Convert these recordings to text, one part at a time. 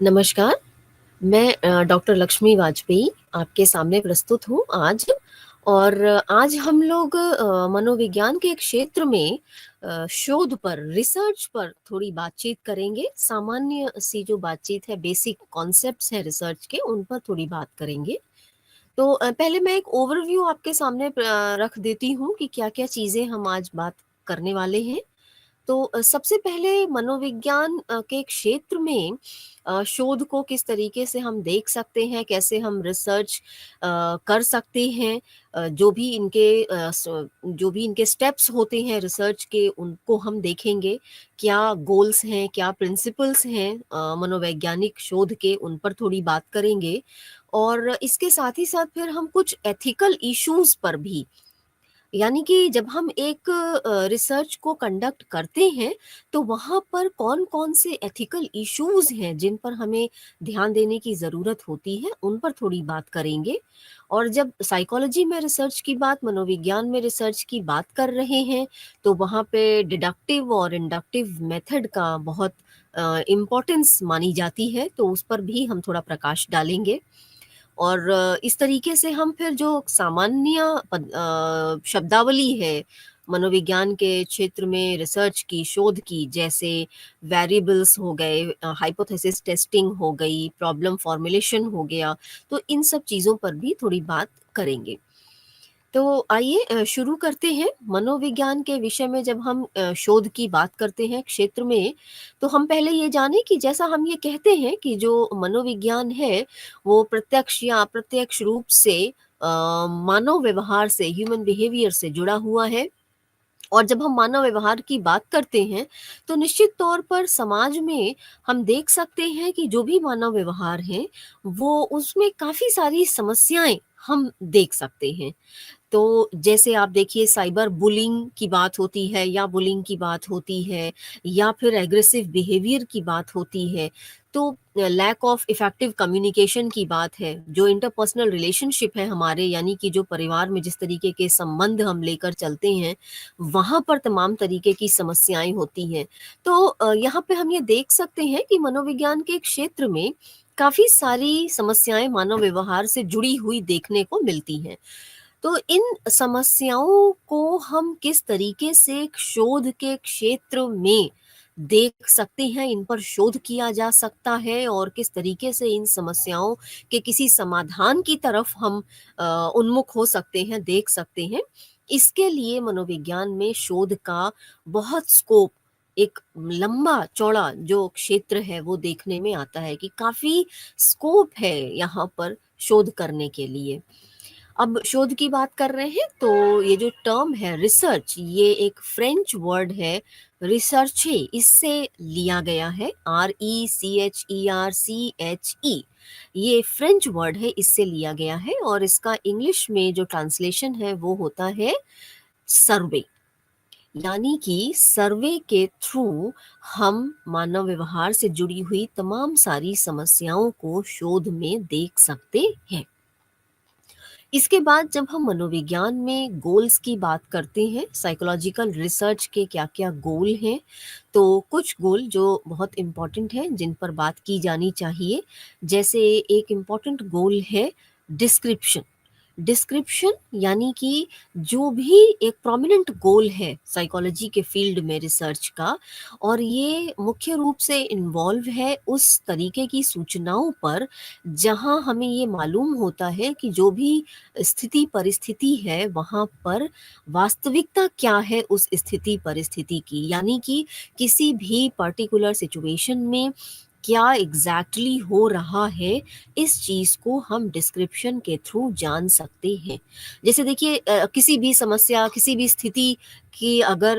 नमस्कार, मैं डॉक्टर लक्ष्मी वाजपेयी आपके सामने प्रस्तुत हूँ आज। और आज हम लोग मनोविज्ञान के क्षेत्र में शोध पर, रिसर्च पर थोड़ी बातचीत करेंगे। सामान्य सी जो बातचीत है, बेसिक कॉन्सेप्ट्स हैं रिसर्च के, उन पर थोड़ी बात करेंगे। तो पहले मैं एक ओवरव्यू आपके सामने रख देती हूँ कि क्या-क्या चीज़ें हम आज बात करने वाले हैं। तो सबसे पहले मनोविज्ञान के क्षेत्र में शोध को किस तरीके से हम देख सकते हैं, कैसे हम रिसर्च कर सकते हैं, जो भी इनके स्टेप्स होते हैं रिसर्च के, उनको हम देखेंगे। क्या गोल्स हैं, क्या प्रिंसिपल्स हैं मनोवैज्ञानिक शोध के, उन पर थोड़ी बात करेंगे। और इसके साथ ही साथ फिर हम कुछ एथिकल इश्यूज पर भी, यानी कि जब हम एक रिसर्च को कंडक्ट करते हैं, तो वहाँ पर कौन-कौन से एथिकल इश्यूज़ हैं, जिन पर हमें ध्यान देने की ज़रूरत होती है, उन पर थोड़ी बात करेंगे। और जब साइकोलॉजी में रिसर्च की बात, मनोविज्ञान में रिसर्च की बात कर रहे हैं, तो वहाँ पे डिडक्टिव और इंडक्टिव मेथड का बहुत इम्पोर्टेंस मानी जाती है, तो उस पर भी हम थोड़ा प्रकाश डालेंगे। और इस तरीके से हम फिर जो सामान्य शब्दावली है मनोविज्ञान के क्षेत्र में रिसर्च की, शोध की, जैसे वेरिएबल्स हो गए, हाइपोथेसिस टेस्टिंग हो गई, प्रॉब्लम फॉर्मुलेशन हो गया, तो इन सब चीज़ों पर भी थोड़ी बात करेंगे। तो आइए शुरू करते हैं। मनोविज्ञान के विषय में जब हम शोध की बात करते हैं क्षेत्र में, तो हम पहले ये जानें कि जैसा हम ये कहते हैं कि जो मनोविज्ञान है, वो प्रत्यक्ष या अप्रत्यक्ष रूप से मानव व्यवहार से, ह्यूमन बिहेवियर से जुड़ा हुआ है। और जब हम मानव व्यवहार की बात करते हैं, तो निश्चित तौर पर समाज में हम देख सकते हैं कि जो भी मानव व्यवहार है, वो उसमें काफ़ी सारी समस्याएँ हम देख सकते हैं। तो जैसे आप देखिए, साइबर बुलिंग की बात होती है, या बुलिंग की बात होती है, या फिर एग्रेसिव बिहेवियर की बात होती है, तो लैक ऑफ इफेक्टिव कम्युनिकेशन की बात है, जो इंटरपर्सनल रिलेशनशिप है हमारे, यानी कि जो परिवार में जिस तरीके के संबंध हम लेकर चलते हैं, वहाँ पर तमाम तरीके की समस्याएं होती हैं। तो यहाँ पे हम ये देख सकते हैं कि मनोविज्ञान के क्षेत्र में काफ़ी सारी समस्याएं मानव व्यवहार से जुड़ी हुई देखने को मिलती हैं। तो इन समस्याओं को हम किस तरीके से एक शोध के क्षेत्र में देख सकते हैं, इन पर शोध किया जा सकता है, और किस तरीके से इन समस्याओं के किसी समाधान की तरफ हम उन्मुख हो सकते हैं, देख सकते हैं। इसके लिए मनोविज्ञान में शोध का बहुत स्कोप, एक लंबा चौड़ा जो क्षेत्र है, वो देखने में आता है कि काफ़ी स्कोप है यहाँ पर शोध करने के लिए। अब शोध की बात कर रहे हैं, तो ये जो टर्म है रिसर्च, ये एक फ्रेंच वर्ड है, रिसर्चे, इससे लिया गया है, RECHERCHE। ये फ्रेंच वर्ड है, इससे लिया गया है, और इसका इंग्लिश में जो ट्रांसलेशन है वो होता है सर्वे। यानी कि सर्वे के थ्रू हम मानव व्यवहार से जुड़ी हुई तमाम सारी समस्याओं को शोध में देख सकते हैं। इसके बाद जब हम मनोविज्ञान में गोल्स की बात करते हैं, साइकोलॉजिकल रिसर्च के क्या-क्या गोल हैं, तो कुछ गोल जो बहुत इम्पोर्टेंट हैं, जिन पर बात की जानी चाहिए। जैसे एक इम्पोर्टेंट गोल है डिस्क्रिप्शन। डिस्क्रिप्शन यानी कि जो भी एक प्रोमिनेंट गोल है साइकोलॉजी के फील्ड में रिसर्च का, और ये मुख्य रूप से इन्वॉल्व है उस तरीके की सूचनाओं पर, जहां हमें ये मालूम होता है कि जो भी स्थिति परिस्थिति है, वहाँ पर वास्तविकता क्या है उस स्थिति परिस्थिति की। यानी कि किसी भी पर्टिकुलर सिचुएशन में क्या एग्जैक्टली हो रहा है, इस चीज़ को हम डिस्क्रिप्शन के थ्रू जान सकते हैं। जैसे देखिए, किसी भी समस्या, किसी भी स्थिति की अगर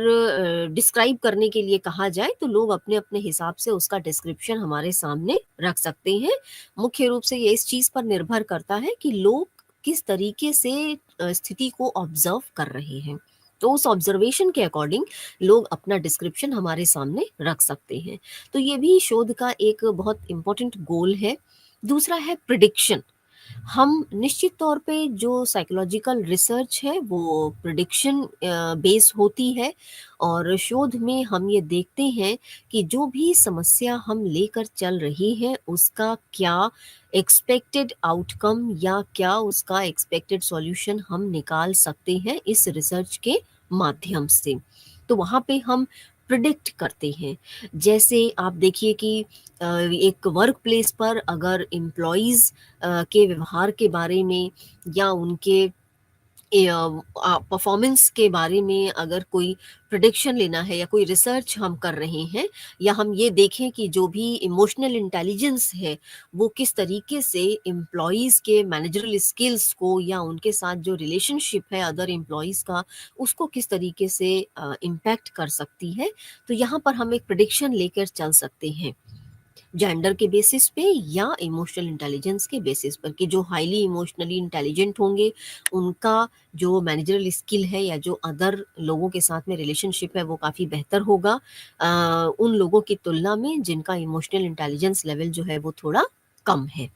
डिस्क्राइब करने के लिए कहा जाए, तो लोग अपने-अपने हिसाब से उसका डिस्क्रिप्शन हमारे सामने रख सकते हैं। मुख्य रूप से ये इस चीज़ पर निर्भर करता है कि लोग किस तरीके से स्थिति को ऑब्जर्व कर रहे हैं। तो उस ऑब्जर्वेशन के अकॉर्डिंग लोग अपना डिस्क्रिप्शन हमारे सामने रख सकते हैं। तो ये भी शोध का एक बहुत इम्पोर्टेंट गोल है। दूसरा है प्रिडिक्शन। हम निश्चित तौर पे जो साइकोलॉजिकल रिसर्च है वो प्रिडिक्शन बेस होती है, और शोध में हम ये देखते हैं कि जो भी समस्या हम लेकर चल रही हैं उसका क्या एक्सपेक्टेड आउटकम या क्या उसका एक्सपेक्टेड सॉल्यूशन हम निकाल सकते हैं इस रिसर्च के माध्यम से। तो वहाँ पे हम प्रिडिक्ट करते हैं। जैसे आप देखिए कि एक वर्क प्लेस पर अगर एम्प्लॉइज़ के व्यवहार के बारे में या उनके परफॉर्मेंस के बारे में अगर कोई प्रिडिक्शन लेना है या कोई रिसर्च हम कर रहे हैं, या हम ये देखें कि जो भी इमोशनल इंटेलिजेंस है वो किस तरीके से एम्प्लॉयज़ के मैनेजरल स्किल्स को या उनके साथ जो रिलेशनशिप है अदर एम्प्लॉयज़ का उसको किस तरीके से इम्पैक्ट कर सकती है, तो यहाँ पर हम एक प्रिडिक्शन लेकर चल सकते हैं जेंडर के बेसिस पे या इमोशनल इंटेलिजेंस के बेसिस पर, कि जो हाईली इमोशनली इंटेलिजेंट होंगे उनका जो मैनेजरल स्किल है या जो अदर लोगों के साथ में रिलेशनशिप है वो काफ़ी बेहतर होगा उन लोगों की तुलना में जिनका इमोशनल इंटेलिजेंस लेवल जो है वो थोड़ा कम है।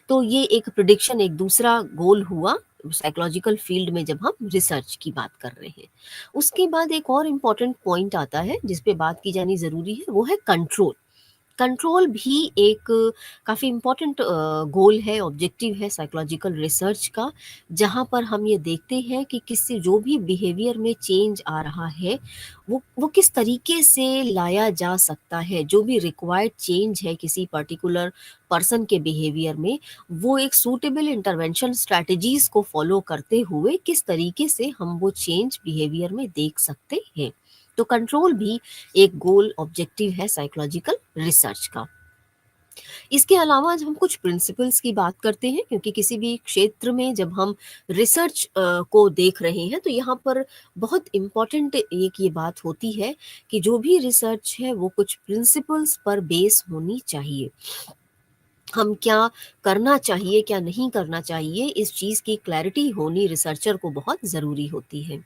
तो ये एक प्रिडिक्शन एक दूसरा गोल हुआ साइकोलॉजिकल फील्ड में जब हम रिसर्च की बात कर रहे हैं। उसके बाद एक और इम्पॉर्टेंट पॉइंट आता है जिस पे बात की जानी ज़रूरी है, वो है कंट्रोल। कंट्रोल भी एक काफ़ी इम्पोर्टेंट गोल है, ऑब्जेक्टिव है साइकोलॉजिकल रिसर्च का, जहाँ पर हम ये देखते हैं कि किसी जो भी बिहेवियर में चेंज आ रहा है, वो किस तरीके से लाया जा सकता है। जो भी रिक्वायर्ड चेंज है किसी पर्टिकुलर पर्सन के बिहेवियर में, वो एक सूटेबल इंटरवेंशन स्ट्रैटेजीज़ को फ़ॉलो करते हुए किस तरीके से हम वो चेंज बिहेवियर में देख सकते हैं। तो कंट्रोल भी एक गोल ऑब्जेक्टिव है साइकोलॉजिकल रिसर्च का। इसके अलावा जब हम कुछ प्रिंसिपल्स की बात करते हैं, क्योंकि किसी भी क्षेत्र में जब हम रिसर्च को देख रहे हैं तो यहाँ पर बहुत इम्पॉर्टेंट एक ये बात होती है कि जो भी रिसर्च है वो कुछ प्रिंसिपल्स पर बेस होनी चाहिए। हम क्या करना चाहिए, क्या नहीं करना चाहिए, इस चीज़ की क्लैरिटी होनी रिसर्चर को बहुत ज़रूरी होती है।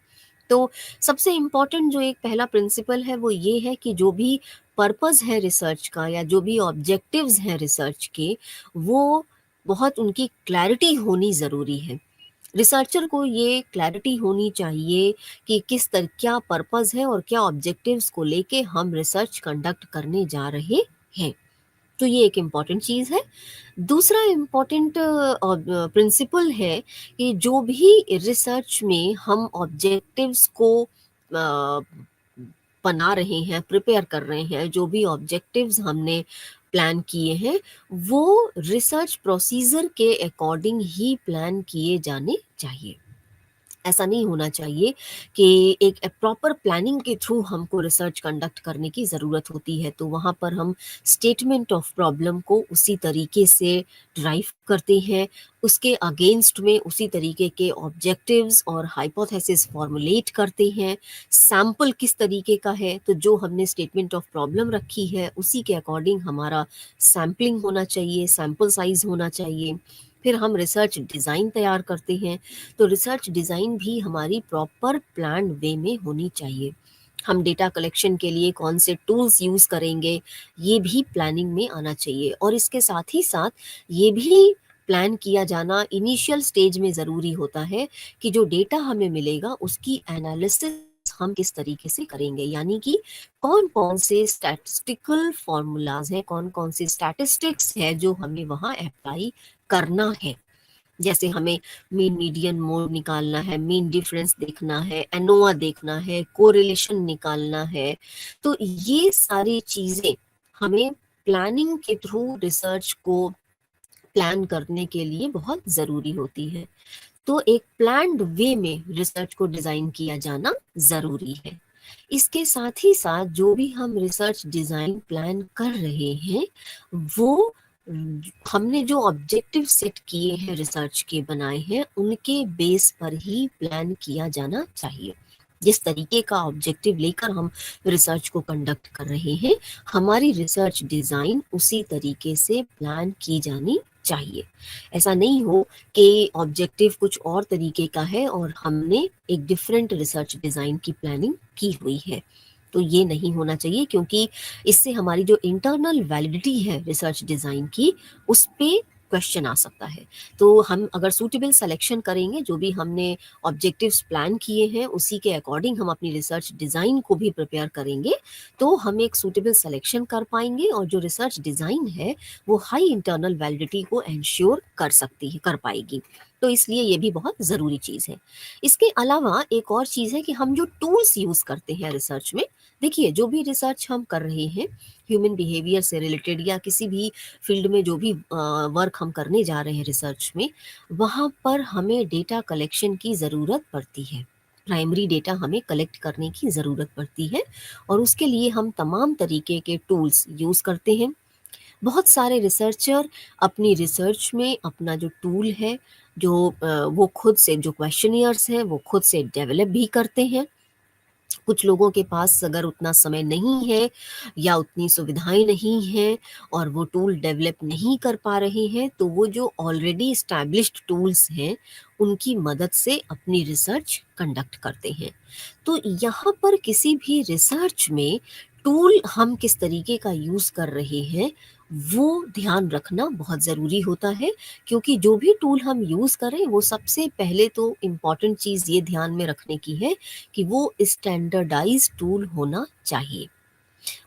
तो सबसे इम्पोर्टेंट जो एक पहला प्रिंसिपल है वो ये है कि जो भी पर्पस है रिसर्च का या जो भी ऑब्जेक्टिव्स हैं रिसर्च के, वो बहुत उनकी क्लैरिटी होनी ज़रूरी है। रिसर्चर को ये क्लैरिटी होनी चाहिए कि क्या पर्पस है और क्या ऑब्जेक्टिव्स को लेके हम रिसर्च कंडक्ट करने जा रहे हैं। तो ये एक इम्पॉर्टेंट चीज़ है। दूसरा इम्पॉर्टेंट प्रिंसिपल है कि जो भी रिसर्च में हम ऑब्जेक्टिव्स को बना रहे हैं, प्रिपेयर कर रहे हैं, जो भी ऑब्जेक्टिव्स हमने प्लान किए हैं, वो रिसर्च प्रोसीजर के अकॉर्डिंग ही प्लान किए जाने चाहिए। ऐसा नहीं होना चाहिए कि एक प्रॉपर प्लानिंग के थ्रू हमको रिसर्च कंडक्ट करने की ज़रूरत होती है, तो वहाँ पर हम स्टेटमेंट ऑफ प्रॉब्लम को उसी तरीके से ड्राइव करते हैं, उसके अगेंस्ट में उसी तरीके के ऑब्जेक्टिव्स और हाइपोथेसिस फॉर्मुलेट करते हैं। सैंपल किस तरीके का है, तो जो हमने स्टेटमेंट ऑफ प्रॉब्लम रखी है उसी के अकॉर्डिंग हमारा सैम्पलिंग होना चाहिए, सैंपल साइज़ होना चाहिए। फिर हम रिसर्च डिज़ाइन तैयार करते हैं, तो रिसर्च डिज़ाइन भी हमारी प्रॉपर प्लान्ड वे में होनी चाहिए। हम डेटा कलेक्शन के लिए कौन से टूल्स यूज़ करेंगे, ये भी प्लानिंग में आना चाहिए, और इसके साथ ही साथ ये भी प्लान किया जाना इनिशियल स्टेज में ज़रूरी होता है कि जो डेटा हमें मिलेगा उसकी एनालिसिस हम किस तरीके से करेंगे, यानी कि कौन-कौन से स्टैटिस्टिकल फ़ॉर्मूलाज़ हैं, कौन-कौन से स्टैटिस्टिक्स हैं जो हमें वहाँ अप्लाई करना है। जैसे हमें मीन मीडियन मोड निकालना है, मीन डिफरेंस देखना है, एनोवा देखना है, कोरिलेशन निकालना है। तो ये सारी चीज़ें हमें प्लानिंग के थ्रू रिसर्च को प्लान करने के लिए बहुत ज़रूरी होती है। तो एक प्लान्ड वे में रिसर्च को डिज़ाइन किया जाना ज़रूरी है। इसके साथ ही साथ जो भी हम रिसर्च डिज़ाइन प्लान कर रहे हैं, वो हमने जो ऑब्जेक्टिव सेट किए हैं रिसर्च के बनाए हैं, उनके बेस पर ही प्लान किया जाना चाहिए। जिस तरीके का ऑब्जेक्टिव लेकर हम रिसर्च को कंडक्ट कर रहे हैं, हमारी रिसर्च डिज़ाइन उसी तरीके से प्लान की जानी चाहिए। ऐसा नहीं हो कि ऑब्जेक्टिव कुछ और तरीके का है और हमने एक डिफरेंट रिसर्च डिज़ाइन की प्लानिंग की हुई है। तो ये नहीं होना चाहिए, क्योंकि इससे हमारी जो इंटरनल वैलिडिटी है रिसर्च डिज़ाइन की, उस पे क्वेश्चन आ सकता है। तो हम अगर सूटेबल सिलेक्शन करेंगे, जो भी हमने ऑब्जेक्टिव्स प्लान किए हैं उसी के अकॉर्डिंग हम अपनी रिसर्च डिज़ाइन को भी प्रिपेयर करेंगे, तो हम एक सूटेबल सिलेक्शन कर पाएंगे और जो रिसर्च डिज़ाइन है वो हाई इंटरनल वैलिडिटी को इंश्योर कर सकती है, कर पाएगी। तो इसलिए ये भी बहुत ज़रूरी चीज़ है। इसके अलावा एक और चीज़ है कि हम जो टूल्स यूज़ करते हैं रिसर्च में, देखिए जो भी रिसर्च हम कर रहे हैं ह्यूमन बिहेवियर से रिलेटेड या किसी भी फील्ड में जो भी वर्क हम करने जा रहे हैं रिसर्च में, वहाँ पर हमें डेटा कलेक्शन की ज़रूरत पड़ती है। प्राइमरी डेटा हमें कलेक्ट करने की ज़रूरत पड़ती है और उसके लिए हम तमाम तरीके के टूल्स यूज़ करते हैं। बहुत सारे रिसर्चर अपनी रिसर्च में अपना जो टूल है, जो वो खुद से जो क्वेश्चनियर्स हैं वो खुद से डेवलप भी करते हैं। कुछ लोगों के पास अगर उतना समय नहीं है या उतनी सुविधाएं नहीं हैं और वो टूल डेवलप नहीं कर पा रहे हैं, तो वो जो ऑलरेडी इस्टेब्लिश्ड टूल्स हैं उनकी मदद से अपनी रिसर्च कंडक्ट करते हैं। तो यहाँ पर किसी भी रिसर्च में टूल हम किस तरीके का यूज़ कर रहे हैं वो ध्यान रखना बहुत ज़रूरी होता है, क्योंकि जो भी टूल हम यूज़ करें वो सबसे पहले तो इम्पॉर्टेंट चीज़ ये ध्यान में रखने की है कि वो स्टैंडर्डाइज टूल होना चाहिए।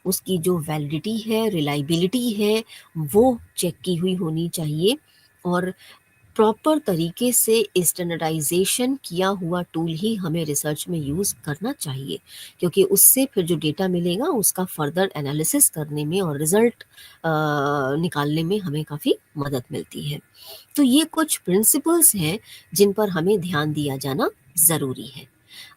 उसकी जो वैलिडिटी है, रिलायबिलिटी है, वो चेक की हुई होनी चाहिए और प्रॉपर तरीके से स्टैंडर्डाइजेशन किया हुआ टूल ही हमें रिसर्च में यूज़ करना चाहिए, क्योंकि उससे फिर जो डेटा मिलेगा उसका फर्दर एनालिसिस करने में और रिजल्ट निकालने में हमें काफ़ी मदद मिलती है। तो ये कुछ प्रिंसिपल्स हैं जिन पर हमें ध्यान दिया जाना ज़रूरी है।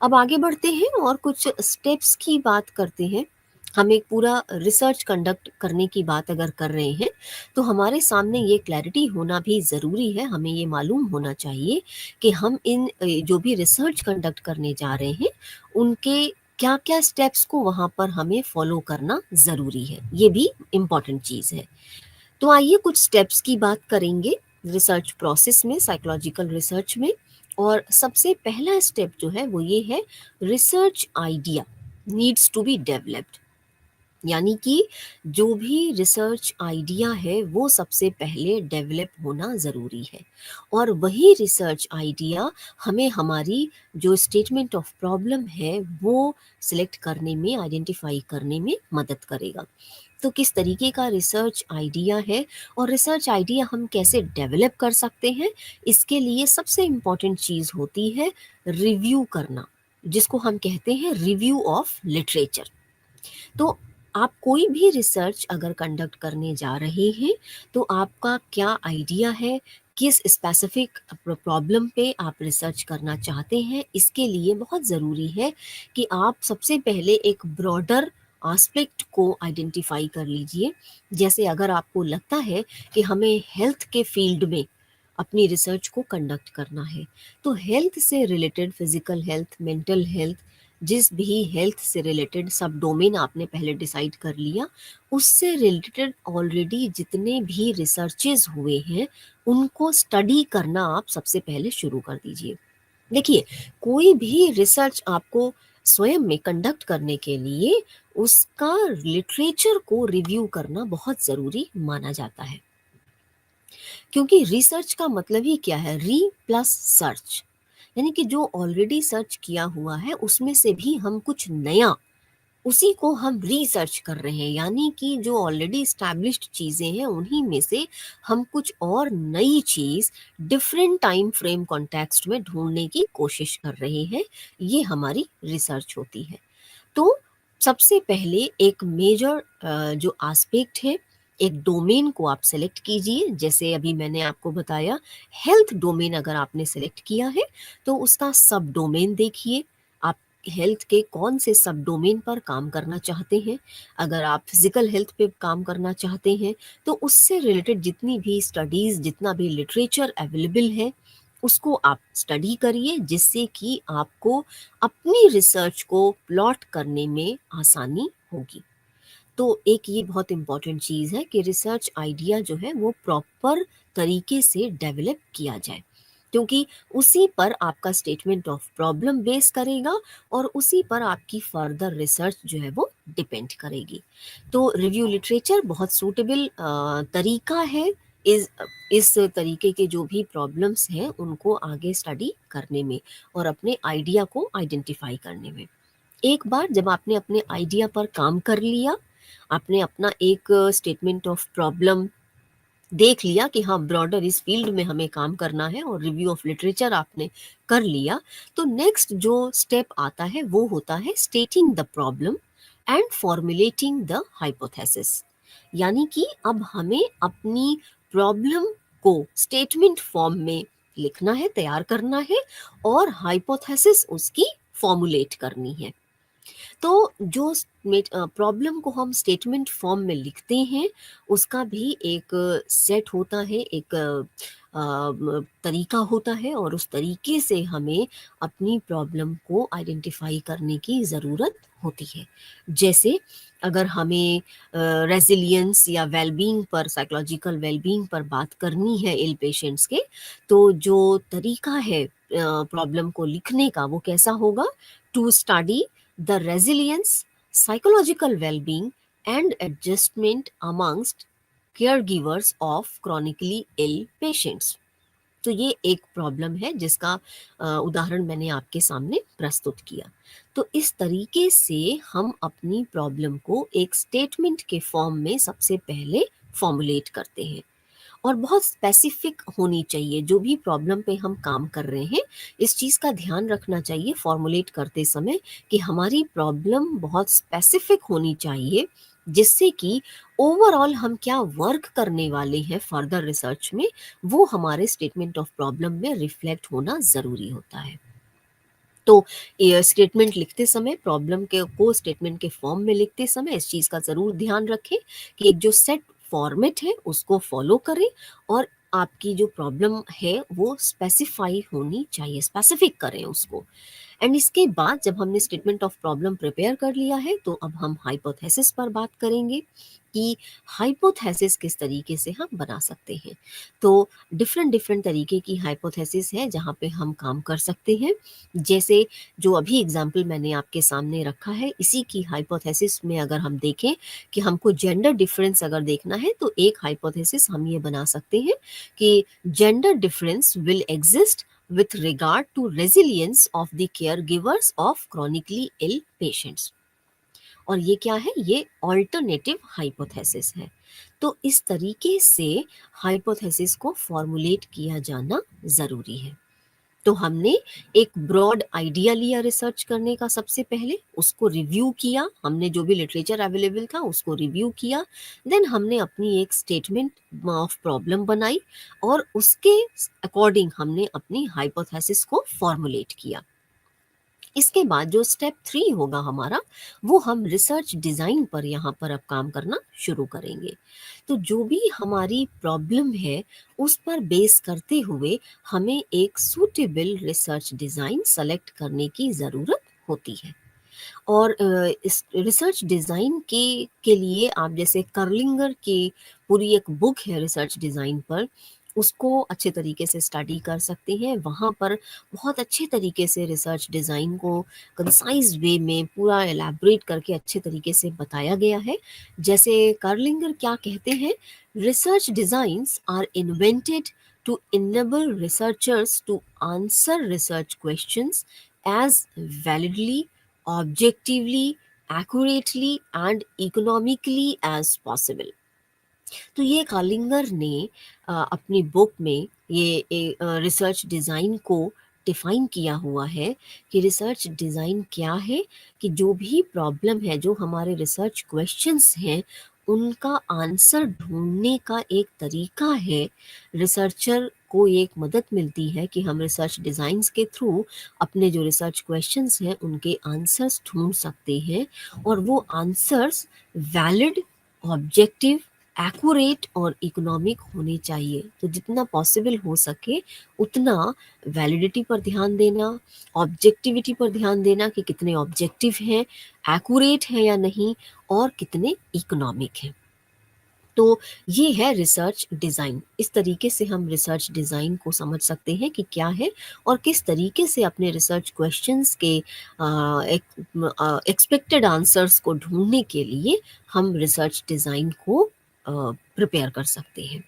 अब आगे बढ़ते हैं और कुछ स्टेप्स की बात करते हैं। हम एक पूरा रिसर्च कंडक्ट करने की बात अगर कर रहे हैं, तो हमारे सामने ये क्लैरिटी होना भी ज़रूरी है, हमें ये मालूम होना चाहिए कि हम इन जो भी रिसर्च कंडक्ट करने जा रहे हैं, उनके क्या-क्या स्टेप्स को वहाँ पर हमें फ़ॉलो करना ज़रूरी है। ये भी इम्पोर्टेंट चीज़ है। तो आइए कुछ स्टेप्स की बात करेंगे रिसर्च प्रोसेस में, साइकोलॉजिकल रिसर्च में। और सबसे पहला स्टेप जो है वो ये है, research idea needs to be developed. यानी कि जो भी रिसर्च आइडिया है वो सबसे पहले डेवलप होना ज़रूरी है और वही रिसर्च आइडिया हमें हमारी जो स्टेटमेंट ऑफ प्रॉब्लम है वो सिलेक्ट करने में, आइडेंटिफाई करने में मदद करेगा। तो किस तरीके का रिसर्च आइडिया है और रिसर्च आइडिया हम कैसे डेवलप कर सकते हैं, इसके लिए सबसे इम्पॉर्टेंट चीज़ होती है रिव्यू करना, जिसको हम कहते हैं रिव्यू ऑफ लिटरेचर। तो आप कोई भी रिसर्च अगर कंडक्ट करने जा रहे हैं, तो आपका क्या आइडिया है, किस स्पेसिफिक प्रॉब्लम पे आप रिसर्च करना चाहते हैं, इसके लिए बहुत ज़रूरी है कि आप सबसे पहले एक ब्रॉडर आस्पेक्ट को आइडेंटिफाई कर लीजिए। जैसे अगर आपको लगता है कि हमें हेल्थ के फील्ड में अपनी रिसर्च को कंडक्ट करना है, तो हेल्थ से related, physical health, mental health, जिस भी हेल्थ से रिलेटेड सब डोमेन आपने पहले डिसाइड कर लिया, उससे रिलेटेड ऑलरेडी जितने भी रिसर्चेज हुए हैं उनको स्टडी करना आप सबसे पहले शुरू कर दीजिए। देखिए, कोई भी रिसर्च आपको स्वयं में कंडक्ट करने के लिए उसका लिटरेचर को रिव्यू करना बहुत ज़रूरी माना जाता है, क्योंकि रिसर्च का मतलब ही क्या है, री प्लस सर्च। यानी कि जो ऑलरेडी सर्च किया हुआ है उसमें से भी हम कुछ नया, उसी को हम रिसर्च कर रहे हैं। यानी कि जो ऑलरेडी स्टैब्लिश्ड चीज़ें हैं उन्हीं में से हम कुछ और नई चीज़ डिफरेंट टाइम फ्रेम कॉन्टेक्स्ट में ढूंढने की कोशिश कर रहे हैं, ये हमारी रिसर्च होती है। तो सबसे पहले एक मेजर जो एस्पेक्ट है, एक डोमेन को आप सेलेक्ट कीजिए। जैसे अभी मैंने आपको बताया, हेल्थ डोमेन अगर आपने सेलेक्ट किया है तो उसका सब डोमेन देखिए, आप हेल्थ के कौन से सब डोमेन पर काम करना चाहते हैं। अगर आप फिजिकल हेल्थ पे काम करना चाहते हैं तो उससे रिलेटेड जितनी भी स्टडीज़, जितना भी लिटरेचर अवेलेबल है उसको आप स्टडी करिए, जिससे कि आपको अपनी रिसर्च को प्लॉट करने में आसानी होगी। तो एक ये बहुत इम्पॉर्टेंट चीज़ है कि रिसर्च आइडिया जो है वो प्रॉपर तरीके से डेवलप किया जाए, क्योंकि उसी पर आपका स्टेटमेंट ऑफ प्रॉब्लम बेस करेगा और उसी पर आपकी फर्दर रिसर्च जो है वो डिपेंड करेगी। तो रिव्यू लिटरेचर बहुत सूटेबल तरीका है इस इस तरीके के जो भी प्रॉब्लम्स हैं उनको आगे स्टडी करने में और अपने आइडिया को आइडेंटिफाई करने में। एक बार जब आपने अपने आइडिया पर काम कर लिया, आपने अपना एक स्टेटमेंट ऑफ प्रॉब्लम देख लिया कि हाँ ब्रॉडर इस फील्ड में हमें काम करना है और रिव्यू ऑफ लिटरेचर आपने कर लिया, तो नेक्स्ट जो स्टेप आता है वो होता है stating the problem and formulating the hypothesis. यानी कि अब हमें अपनी प्रॉब्लम को स्टेटमेंट फॉर्म में लिखना है, तैयार करना है और हाइपोथेसिस उसकी फॉर्मुलेट करनी है। तो जो प्रॉब्लम को हम स्टेटमेंट फॉर्म में लिखते हैं उसका भी एक सेट होता है, एक तरीका होता है और उस तरीके से हमें अपनी प्रॉब्लम को आइडेंटिफाई करने की ज़रूरत होती है। जैसे अगर हमें रेजिलियंस या वेलबींग पर, साइकोलॉजिकल वेलबींग पर बात करनी है इल पेशेंट्स के, तो जो तरीका है प्रॉब्लम को लिखने का वो कैसा होगा? To study the resilience, psychological well-being, and adjustment amongst caregivers of chronically ill patients। तो ये एक प्रॉब्लम है जिसका उदाहरण मैंने आपके सामने प्रस्तुत किया। तो इस तरीके से हम अपनी प्रॉब्लम को एक स्टेटमेंट के फॉर्म में सबसे पहले फॉर्मुलेट करते हैं और बहुत स्पेसिफिक होनी चाहिए जो भी प्रॉब्लम पे हम काम कर रहे हैं। इस चीज़ का ध्यान रखना चाहिए फॉर्मुलेट करते समय कि हमारी प्रॉब्लम बहुत स्पेसिफिक होनी चाहिए, जिससे कि ओवरऑल हम क्या वर्क करने वाले हैं फर्दर रिसर्च में वो हमारे स्टेटमेंट ऑफ प्रॉब्लम में रिफ्लेक्ट होना ज़रूरी होता है। तो ये स्टेटमेंट लिखते समय, प्रॉब्लम के को स्टेटमेंट के फॉर्म में लिखते समय इस चीज़ का ज़रूर ध्यान रखें कि एक जो सेट फॉर्मेट है उसको फॉलो करें और आपकी जो प्रॉब्लम है वो स्पेसिफाई होनी चाहिए, स्पेसिफिक करें उसको। एंड इसके बाद जब हमने स्टेटमेंट ऑफ प्रॉब्लम प्रिपेयर कर लिया है तो अब हम हाइपोथेसिस पर बात करेंगे कि हाइपोथेसिस किस तरीके से हम बना सकते हैं। तो डिफरेंट डिफरेंट तरीके की हाइपोथेसिस है जहाँ पे हम काम कर सकते हैं। जैसे जो अभी एग्जाम्पल मैंने आपके सामने रखा है, इसी की हाइपोथेसिस में अगर हम देखें कि हमको जेंडर डिफरेंस अगर देखना है तो एक हाइपोथेसिस हम ये बना सकते हैं कि gender difference will exist with regard to resilience of the caregivers of chronically ill patients। और ये क्या है? ये ऑल्टरनेटिव हाइपोथेसिस है। तो इस तरीके से हाइपोथेसिस को फॉर्मुलेट किया जाना ज़रूरी है। तो हमने एक ब्रॉड आइडिया लिया रिसर्च करने का, सबसे पहले उसको रिव्यू किया, हमने जो भी लिटरेचर अवेलेबल था उसको रिव्यू किया, देन हमने अपनी एक स्टेटमेंट ऑफ प्रॉब्लम बनाई और उसके अकॉर्डिंग हमने अपनी हाइपोथेसिस को फॉर्मुलेट किया। इसके बाद जो स्टेप 3 होगा हमारा, वो हम रिसर्च डिज़ाइन पर यहाँ पर अब काम करना शुरू करेंगे। तो जो भी हमारी प्रॉब्लम है उस पर बेस करते हुए हमें एक सूटेबल रिसर्च डिज़ाइन सेलेक्ट करने की ज़रूरत होती है। और इस रिसर्च डिज़ाइन के लिए आप जैसे कर्लिंगर की पूरी एक बुक है रिसर्च डिज़ाइन पर, उसको अच्छे तरीके से स्टडी कर सकते हैं। वहाँ पर बहुत अच्छे तरीके से रिसर्च डिज़ाइन को कंसाइज़ वे में पूरा एलैबोरेट करके अच्छे तरीके से बताया गया है। जैसे कार्लिंगर क्या कहते हैं, research designs are invented to enable researchers to answer research questions as validly, objectively, accurately and economically as possible। तो ये कालिंगर ने अपनी बुक में ये रिसर्च डिज़ाइन को डिफाइन किया हुआ है कि रिसर्च डिज़ाइन क्या है, कि जो भी प्रॉब्लम है, जो हमारे रिसर्च क्वेश्चंस हैं उनका आंसर ढूंढने का एक तरीका है। रिसर्चर को एक मदद मिलती है कि हम रिसर्च डिज़ाइंस के थ्रू अपने जो रिसर्च क्वेश्चंस हैं उनके आंसर्स ढूंढ सकते हैं और वो आंसर्स वैलिड, ऑब्जेक्टिव, एक्यूरेट और इकोनॉमिक होने चाहिए। तो जितना पॉसिबल हो सके उतना वैलिडिटी पर ध्यान देना, ऑब्जेक्टिविटी पर ध्यान देना कि कितने ऑब्जेक्टिव हैं, एक्यूरेट हैं या नहीं और कितने इकोनॉमिक हैं। तो ये है रिसर्च डिज़ाइन। इस तरीके से हम रिसर्च डिज़ाइन को समझ सकते हैं कि क्या है और किस तरीके से अपने रिसर्च क्वेश्चंस के एक्सपेक्टेड आंसर्स को ढूंढने के लिए हम रिसर्च डिज़ाइन को प्रिपेयर कर सकते हैं।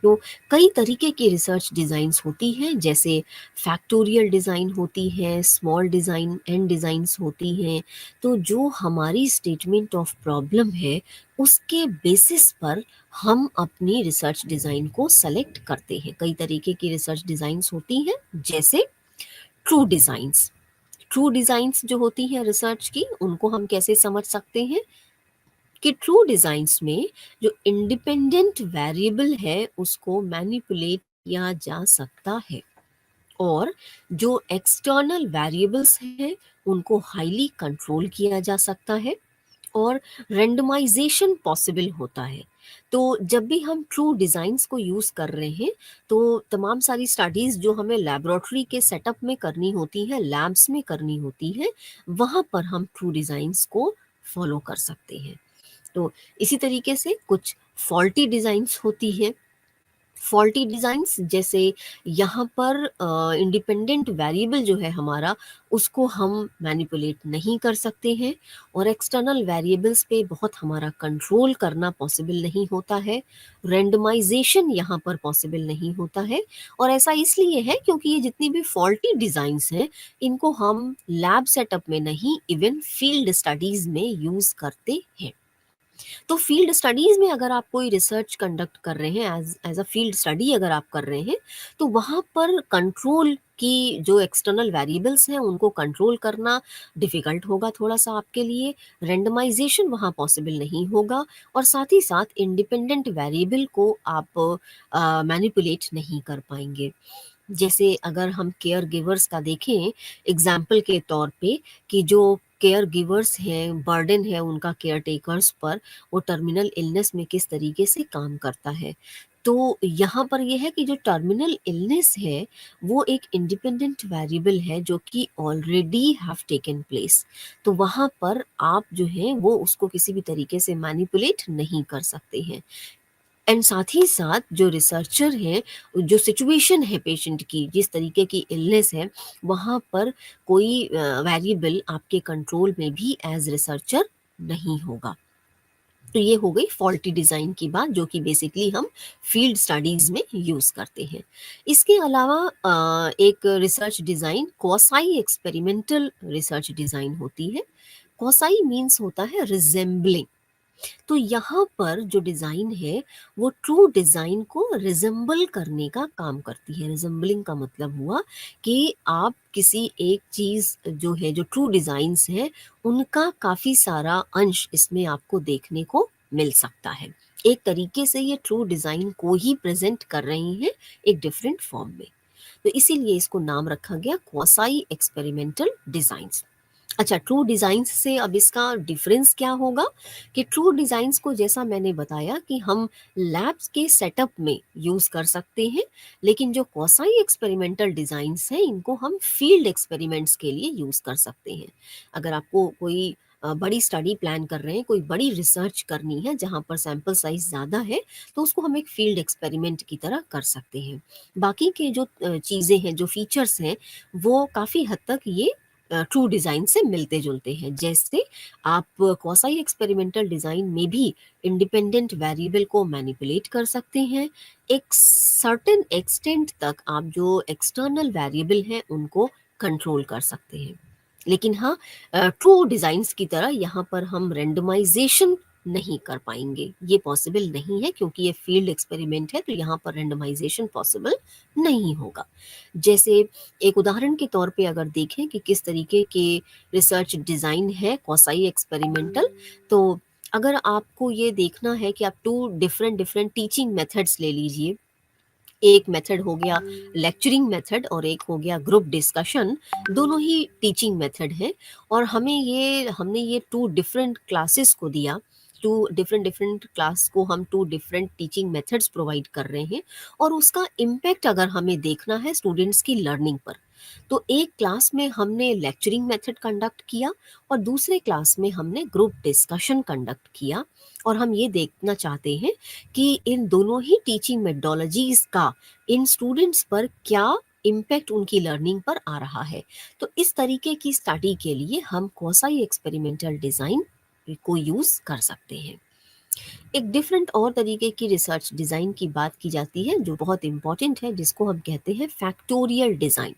तो कई तरीके की रिसर्च डिज़ाइंस होती हैं, जैसे फैक्टोरियल डिज़ाइन होती है, स्मॉल डिज़ाइन एंड डिज़ाइंस होती हैं। तो जो हमारी स्टेटमेंट ऑफ प्रॉब्लम है, उसके बेसिस पर हम अपनी रिसर्च डिज़ाइन को सेलेक्ट करते हैं। कई तरीके की रिसर्च डिज़ाइंस होती हैं, जैसे ट्रू डिज़ाइंस। ट्रू डिज़ाइंस जो होती हैं रिसर्च की, उनको हम कैसे समझ सकते हैं कि ट्रू डिज़ाइंस में जो इंडिपेंडेंट वेरिएबल है उसको मैनिपुलेट किया जा सकता है, और जो एक्सटर्नल वेरिएबल्स हैं उनको हाईली कंट्रोल किया जा सकता है, और रेंडमाइजेशन पॉसिबल होता है। तो जब भी हम ट्रू डिज़ाइंस को यूज़ कर रहे हैं, तो तमाम सारी स्टडीज़ जो हमें लेबोरेटरी के सेटअप में करनी होती हैं, लैब्स में करनी होती हैं, वहाँ पर हम ट्रू डिज़ाइंस को फॉलो कर सकते हैं। तो इसी तरीके से कुछ फॉल्टी डिज़ाइंस होती हैं। फॉल्टी डिज़ाइंस जैसे यहाँ पर इंडिपेंडेंट वेरिएबल जो है हमारा, उसको हम मैनिपुलेट नहीं कर सकते हैं, और एक्सटर्नल वेरिएबल्स पे बहुत हमारा कंट्रोल करना पॉसिबल नहीं होता है। रेंडमाइजेशन यहाँ पर पॉसिबल नहीं होता है, और ऐसा इसलिए है क्योंकि ये जितनी भी फॉल्टी डिज़ाइंस हैं, इनको हम लैब सेटअप में नहीं, इवन फील्ड स्टडीज़ में यूज़ करते हैं। तो फील्ड स्टडीज़ में अगर आप कोई रिसर्च कंडक्ट कर रहे हैं, as as a field study अगर आप कर रहे हैं, तो वहाँ पर कंट्रोल की जो एक्सटर्नल वेरिएबल्स हैं उनको कंट्रोल करना डिफ़िकल्ट होगा थोड़ा-सा आपके लिए, रैंडमाइज़ेशन वहाँ पॉसिबल नहीं होगा, और साथ ही साथ इंडिपेंडेंट वेरिएबल को आप मैनिपुलेट नहीं कर पाएँगे। जैसे अगर हम केयर गिवर्स का देखें एग्जाम्पल के तौर पे, कि जो केयर गिवर्स हैं, बर्डन है उनका केयर टेकर्स पर, वो टर्मिनल इलनेस में किस तरीके से काम करता है। तो यहाँ पर ये है कि जो टर्मिनल इलनेस है, वो एक इंडिपेंडेंट वेरिएबल है जो कि ऑलरेडी हैव टेकन प्लेस। तो वहाँ पर आप जो है वो उसको किसी भी तरीके से मैनिपुलेट नहीं कर सकते हैं। एंड साथ ही साथ जो रिसर्चर हैं, जो सिचुएशन है पेशेंट की, जिस तरीके की इलनेस है, वहाँ पर कोई वेरिएबल आपके कंट्रोल में भी एज रिसर्चर नहीं होगा। तो ये हो गई फॉल्टी डिज़ाइन की बात, जो कि बेसिकली हम फील्ड स्टडीज़ में यूज़ करते हैं। इसके अलावा एक research design quasi experimental research design होती है। क्वासाई मीन्स होता है रिजेंबलिंग। तो यहाँ पर जो डिज़ाइन है, वो ट्रू डिज़ाइन को रिज़ेम्बल करने का काम करती है। रिज़ेम्बलिंग का मतलब हुआ कि आप किसी एक चीज़ जो है, जो ट्रू डिज़ाइन्स हैं, उनका काफ़ी सारा अंश इसमें आपको देखने को मिल सकता है। एक तरीके से ये ट्रू डिज़ाइन को ही प्रेज़ेंट कर रही हैं, एक डिफरेंट फॉर्म में। तो इसीलिए इसको नाम रखा गया क्वासाई एक्सपेरिमेंटल डिज़ाइन्स। अच्छा, ट्रू डिज़ाइंस से अब इसका डिफरेंस क्या होगा, कि ट्रू डिज़ाइंस को जैसा मैंने बताया कि हम लैब्स के सेटअप में यूज़ कर सकते हैं, लेकिन जो क्वासाई एक्सपेरिमेंटल डिज़ाइंस हैं, इनको हम फील्ड एक्सपेरिमेंट्स के लिए यूज़ कर सकते हैं। अगर आपको कोई बड़ी स्टडी प्लान कर रहे हैं, कोई बड़ी रिसर्च करनी है जहाँ पर सैंपल साइज़ ज़्यादा है, तो उसको हम एक फील्ड एक्सपेरिमेंट की तरह कर सकते हैं। बाकी के जो चीज़ें हैं, जो फीचर्स हैं, वो काफ़ी हद तक ये ट्रू डिज़ाइन से मिलते-जुलते हैं। जैसे आप क्वासाई एक्सपेरिमेंटल डिज़ाइन में भी इंडिपेंडेंट वेरिएबल को मैनिपुलेट कर सकते हैं। एक सर्टेन एक्सटेंट तक आप जो एक्सटर्नल वेरिएबल हैं उनको कंट्रोल कर सकते हैं। लेकिन हाँ, ट्रू डिज़ाइंस की तरह यहाँ पर हम रैंडमाइज़ेशन नहीं कर पाएँगे। ये पॉसिबल नहीं है क्योंकि ये फील्ड एक्सपेरिमेंट है, तो यहाँ पर रैंडमाइज़ेशन पॉसिबल नहीं होगा। जैसे एक उदाहरण के तौर पे अगर देखें कि किस तरीके के रिसर्च डिज़ाइन है क्वासाई एक्सपेरिमेंटल, तो अगर आपको ये देखना है कि आप 2 डिफरेंट डिफरेंट टीचिंग मेथड्स ले लीजिए। एक मेथड हो गया लेक्चरिंग मेथड और एक हो गया ग्रुप डिस्कशन। दोनों ही टीचिंग मेथड हैं, और हमने ये 2 डिफरेंट क्लासेस को दिया। 2 डिफरेंट डिफरेंट क्लास को हम 2 डिफरेंट टीचिंग मेथड्स प्रोवाइड कर रहे हैं, और उसका इम्पैक्ट अगर हमें देखना है स्टूडेंट्स की लर्निंग पर, तो एक क्लास में हमने लेक्चरिंग मेथड कंडक्ट किया, और दूसरे क्लास में हमने ग्रुप डिस्कशन कंडक्ट किया। और हम ये देखना चाहते हैं कि इन दोनों ही टीचिंग मेथोडोलॉजीज का इन स्टूडेंट्स पर क्या इम्पैक्ट उनकी लर्निंग पर आ रहा है। तो इस तरीके की स्टडी के लिए हम क्वासाई एक्सपेरिमेंटल डिज़ाइन को यूज़ कर सकते हैं। एक डिफरेंट और तरीके की रिसर्च डिज़ाइन की बात की जाती है जो बहुत इम्पोर्टेंट है, जिसको हम कहते हैं फैक्टोरियल डिज़ाइन।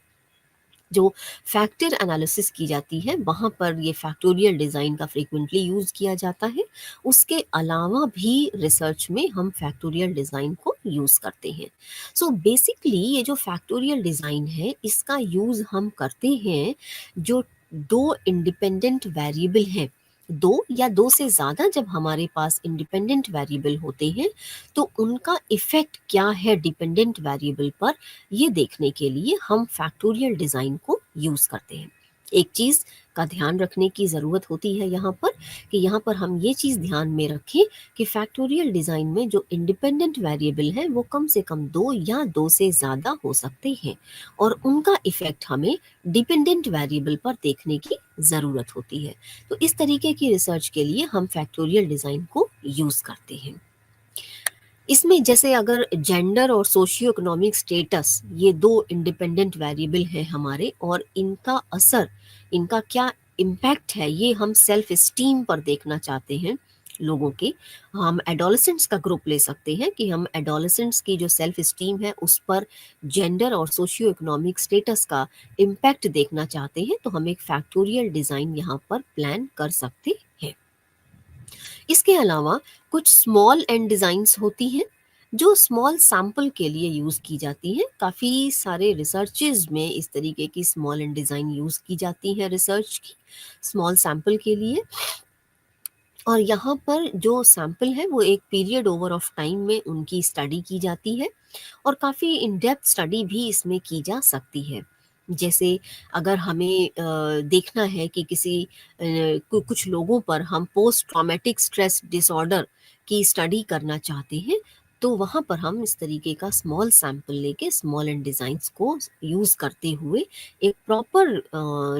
जो फैक्टर एनालिसिस की जाती है वहाँ पर ये फैक्टोरियल डिज़ाइन का फ्रीक्वेंटली यूज़ किया जाता है। उसके अलावा भी रिसर्च में हम फैक्टोरियल डिज़ाइन को यूज़ करते हैं। सो बेसिकली ये जो फैक्टोरियल डिज़ाइन है इसका यूज़ हम करते हैं जो दो इंडिपेंडेंट वेरिएबल हैं, दो या दो से ज़्यादा जब हमारे पास इंडिपेंडेंट वेरिएबल होते हैं तो उनका इफ़ेक्ट क्या है डिपेंडेंट वेरिएबल पर, ये देखने के लिए हम फैक्टोरियल डिज़ाइन को यूज़ करते हैं। एक चीज़ का ध्यान रखने की ज़रूरत होती है यहाँ पर कि यहाँ पर हम ये चीज़ ध्यान में रखें कि फैक्टोरियल डिज़ाइन में जो इंडिपेंडेंट वेरिएबल हैं वो कम से कम दो या दो से ज़्यादा हो सकते हैं और उनका इफ़ेक्ट हमें डिपेंडेंट वेरिएबल पर देखने की ज़रूरत होती है। तो इस तरीके की रिसर्च के लिए हम फैक्टोरियल डिज़ाइन को यूज़ करते हैं। इसमें जैसे अगर जेंडर और सोशियो इकोनॉमिक स्टेटस ये दो इंडिपेंडेंट वेरिएबल हैं हमारे और इनका असर, इनका क्या इम्पैक्ट है, ये हम सेल्फ एस्टीम पर देखना चाहते हैं लोगों के। हम एडोलेसेंट्स का ग्रुप ले सकते हैं कि हम एडोलेसेंट्स की जो सेल्फ एस्टीम है उस पर जेंडर और सोशियो इकोनॉमिक स्टेटस का इम्पैक्ट देखना चाहते हैं तो हम एक फैक्टोरियल डिज़ाइन यहाँ पर प्लान कर सकते हैं। इसके अलावा कुछ स्मॉल एंड डिज़ाइंस होती हैं जो स्मॉल सैंपल के लिए यूज़ की जाती हैं। काफ़ी सारे रिसर्चेज में इस तरीके की स्मॉल एंड डिज़ाइन यूज़ की जाती हैं रिसर्च की स्मॉल सैंपल के लिए। और यहाँ पर जो सैंपल है वो एक पीरियड ओवर ऑफ टाइम में उनकी स्टडी की जाती है और काफ़ी इन डेप्थ स्टडी भी इसमें की जा सकती है। जैसे अगर हमें देखना है कि कुछ लोगों पर हम पोस्ट ट्रॉमेटिक स्ट्रेस डिसऑर्डर की स्टडी करना चाहते हैं तो वहाँ पर हम इस तरीके का स्मॉल सैंपल लेके स्मॉल एंड डिज़ाइंस को यूज़ करते हुए एक प्रॉपर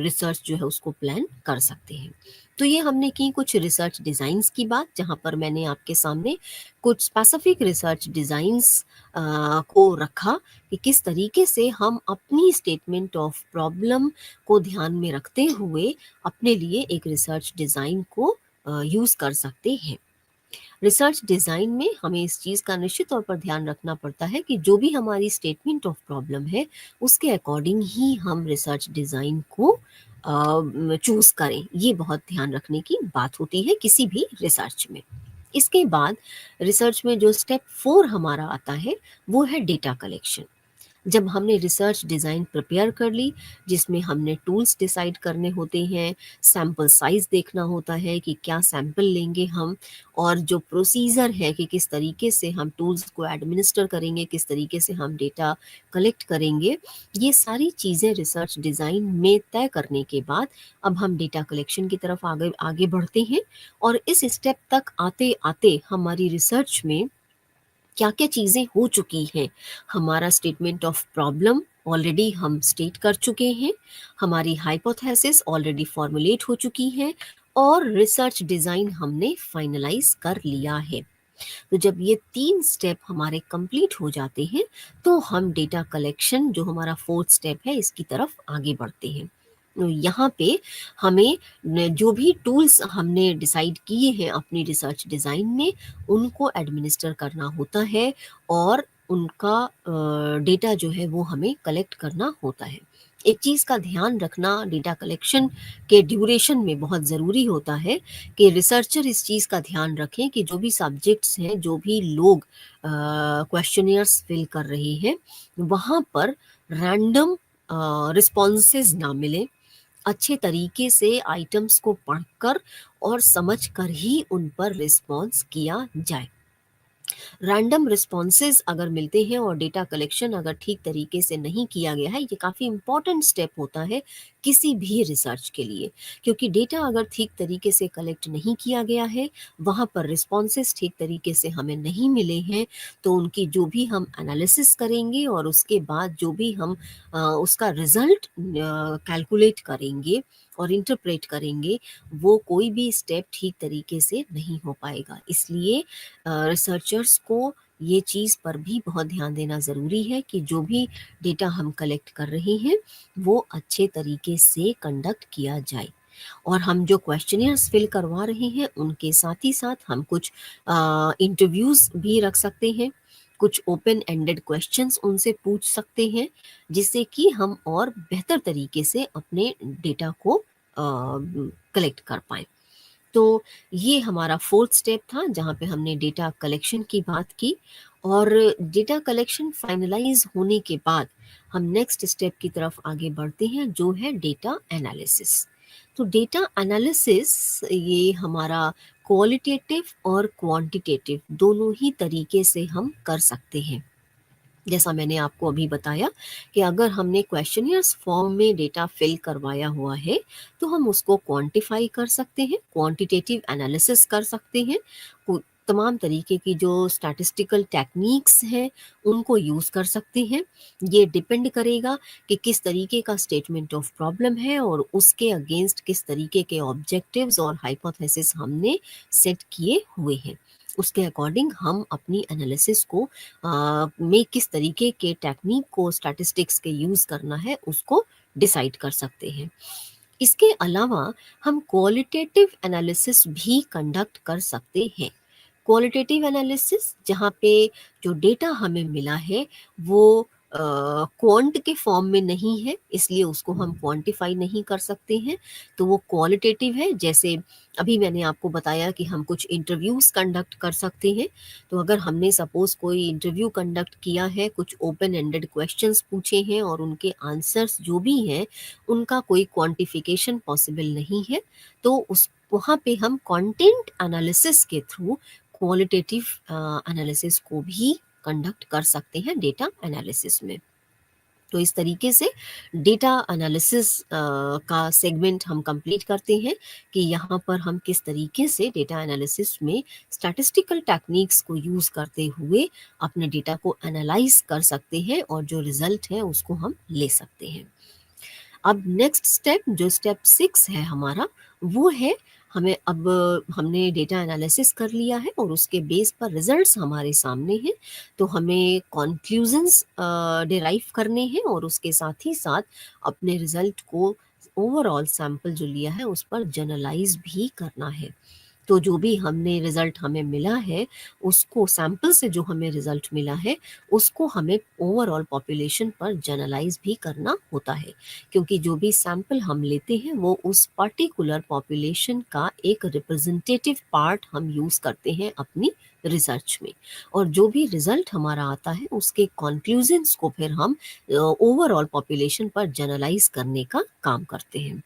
रिसर्च जो है उसको प्लान कर सकते हैं। तो ये हमने की कुछ रिसर्च डिज़ाइंस की बात, जहाँ पर मैंने आपके सामने कुछ स्पेसिफिक रिसर्च डिज़ाइंस को रखा कि किस तरीके से हम अपनी स्टेटमेंट ऑफ प्रॉब्लम को ध्यान में रखते हुए अपने लिए एक रिसर्च डिज़ाइन को यूज़ कर सकते हैं। रिसर्च डिज़ाइन में हमें इस चीज़ का निश्चित तौर पर ध्यान रखना पड़ता है कि जो भी हमारी स्टेटमेंट ऑफ प्रॉब्लम है उसके अकॉर्डिंग ही हम रिसर्च डिज़ाइन को चूज़ करें। ये बहुत ध्यान रखने की बात होती है किसी भी रिसर्च में। इसके बाद रिसर्च में जो स्टेप 4 हमारा आता है वो है डेटा कलेक्शन। जब हमने रिसर्च डिज़ाइन प्रिपेयर कर ली जिसमें हमने टूल्स डिसाइड करने होते हैं, सैंपल साइज़ देखना होता है कि क्या सैंपल लेंगे हम और जो प्रोसीजर है कि किस तरीके से हम टूल्स को एडमिनिस्टर करेंगे, किस तरीके से हम डेटा कलेक्ट करेंगे, ये सारी चीज़ें रिसर्च डिज़ाइन में तय करने के बाद अब हम डेटा कलेक्शन की तरफ आगे आगे बढ़ते हैं और इस स्टेप तक आते-आते हमारी रिसर्च में क्या-क्या चीज़ें हो चुकी हैं। हमारा स्टेटमेंट ऑफ प्रॉब्लम ऑलरेडी हम स्टेट कर चुके हैं, हमारी हाइपोथेसिस ऑलरेडी फॉर्मुलेट हो चुकी है और रिसर्च डिज़ाइन हमने फाइनलाइज़ कर लिया है। तो जब ये 3 स्टेप हमारे कंप्लीट हो जाते हैं, तो हम डेटा कलेक्शन जो हमारा 4th स्टेप है इसकी तरफ आगे बढ़ते हैं। तो यहाँ पे हमें जो भी टूल्स हमने डिसाइड किए हैं अपनी रिसर्च डिज़ाइन में उनको एडमिनिस्टर करना होता है और उनका डेटा जो है वो हमें कलेक्ट करना होता है। एक चीज़ का ध्यान रखना डेटा कलेक्शन के ड्यूरेशन में बहुत ज़रूरी होता है कि रिसर्चर इस चीज़ का ध्यान रखें कि जो भी सब्जेक्ट्स हैं, जो भी लोग क्वेश्चनियर्स फिल कर रहे हैं, वहाँ पर रैंडम रिस्पॉन्सेज ना मिलें। अच्छे तरीके से आइटम्स को पढ़कर और समझकर ही उन पर रिस्पॉन्स किया जाए। रैंडम रिस्पॉन्सेज अगर मिलते हैं और डेटा कलेक्शन अगर ठीक तरीके से नहीं किया गया है, ये काफ़ी इम्पॉर्टेंट स्टेप होता है किसी भी रिसर्च के लिए, क्योंकि डेटा अगर ठीक तरीके से कलेक्ट नहीं किया गया है, वहाँ पर रिस्पॉन्सेज ठीक तरीके से हमें नहीं मिले हैं, तो उनकी जो भी हम एनालिसिस करेंगे और उसके बाद जो भी हम उसका रिजल्ट कैलकुलेट करेंगे और इंटरप्रेट करेंगे, वो कोई भी स्टेप ठीक तरीके से नहीं हो पाएगा। इसलिए रिसर्चर्स को ये चीज़ पर भी बहुत ध्यान देना ज़रूरी है कि जो भी डेटा हम कलेक्ट कर रहे हैं वो अच्छे तरीके से कंडक्ट किया जाए। और हम जो क्वेश्चनियर्स फिल करवा रहे हैं उनके साथ ही साथ हम कुछ इंटरव्यूज़ भी रख सकते हैं, कुछ ओपन एंडेड क्वेश्चंस उनसे पूछ सकते हैं, जिससे कि हम और बेहतर तरीके से अपने डेटा को कलेक्ट कर पाएँ। तो ये हमारा फोर्थ स्टेप था जहाँ पे हमने डेटा कलेक्शन की बात की। और डेटा कलेक्शन फाइनलाइज होने के बाद हम नेक्स्ट स्टेप की तरफ आगे बढ़ते हैं, जो है डेटा एनालिसिस। तो डेटा एनालिसिस ये हमारा क्वालिटेटिव और क्वांटिटेटिव दोनों ही तरीके से हम कर सकते हैं। जैसा मैंने आपको अभी बताया कि अगर हमने क्वेश्चनियर्स फॉर्म में डेटा फिल करवाया हुआ है तो हम उसको क्वांटिफाई कर सकते हैं, क्वांटिटेटिव एनालिसिस कर सकते हैं, तमाम तरीके की जो स्टैटिस्टिकल टेक्निक्स हैं उनको यूज़ कर सकते हैं। ये डिपेंड करेगा कि किस तरीके का स्टेटमेंट ऑफ प्रॉब्लम है और उसके अगेंस्ट किस तरीके के ऑब्जेक्टिव्स और हाइपोथेसिस हमने सेट किए हुए हैं। उसके अकॉर्डिंग हम अपनी एनालिसिस को में किस तरीके के टेक्निक को स्टैटिस्टिक्स के यूज़ करना है उसको डिसाइड कर सकते हैं। इसके अलावा हम क्वालिटेटिव एनालिसिस भी कंडक्ट कर सकते हैं। क्वालिटेटिव एनालिसिस जहाँ पे जो डेटा हमें मिला है वो क्वांट के फॉर्म में नहीं है, इसलिए उसको हम क्वांटिफाई नहीं कर सकते हैं, तो वो क्वालिटेटिव है। जैसे अभी मैंने आपको बताया कि हम कुछ इंटरव्यूज़ कंडक्ट कर सकते हैं, तो अगर हमने सपोज़ कोई इंटरव्यू कंडक्ट किया है, कुछ ओपन एंडेड क्वेश्चंस पूछे हैं और उनके आंसर्स जो भी हैं, उनका कोई क्वांटिफिकेशन पॉसिबल नहीं है, तो उस वहाँ पे हम कंटेंट एनालिसिस के थ्रू क्वालिटेटिव एनालिसिस को भी कंडक्ट कर सकते हैं डेटा एनालिसिस में। तो इस तरीके से डेटा एनालिसिस का सेगमेंट हम कंप्लीट करते हैं कि यहाँ पर हम किस तरीके से डेटा एनालिसिस में स्टैटिस्टिकल टेक्निक्स को यूज़ करते हुए अपने डेटा को एनालाइज कर सकते हैं और जो रिजल्ट है उसको हम ले सकते हैं। अब नेक्स्ट स्टेप जो स्टेप 6 है हमारा, वो है हमें अब हमने डेटा एनालिसिस कर लिया है और उसके बेस पर रिजल्ट्स हमारे सामने हैं, तो हमें कॉन्क्लूजन्स डिराइव करने हैं और उसके साथ ही साथ अपने रिजल्ट को ओवरऑल सैंपल जो लिया है उस पर जनरलाइज भी करना है। तो जो भी हमने रिज़ल्ट हमें मिला है, उसको सैंपल से जो हमें रिज़ल्ट मिला है, उसको हमें ओवरऑल पॉपुलेशन पर जनरलाइज़ भी करना होता है। क्योंकि जो भी सैंपल हम लेते हैं, वो उस पर्टिकुलर पॉपुलेशन का एक रिप्रेजेंटेटिव पार्ट हम यूज़ करते हैं अपनी रिसर्च में। और जो भी रिज़ल्ट हमारा आता है, उसके कॉन्क्लूज़न्स को फिर हम ओवरऑल पॉपुलेशन पर जनरलाइज़ करने का काम करते हैं।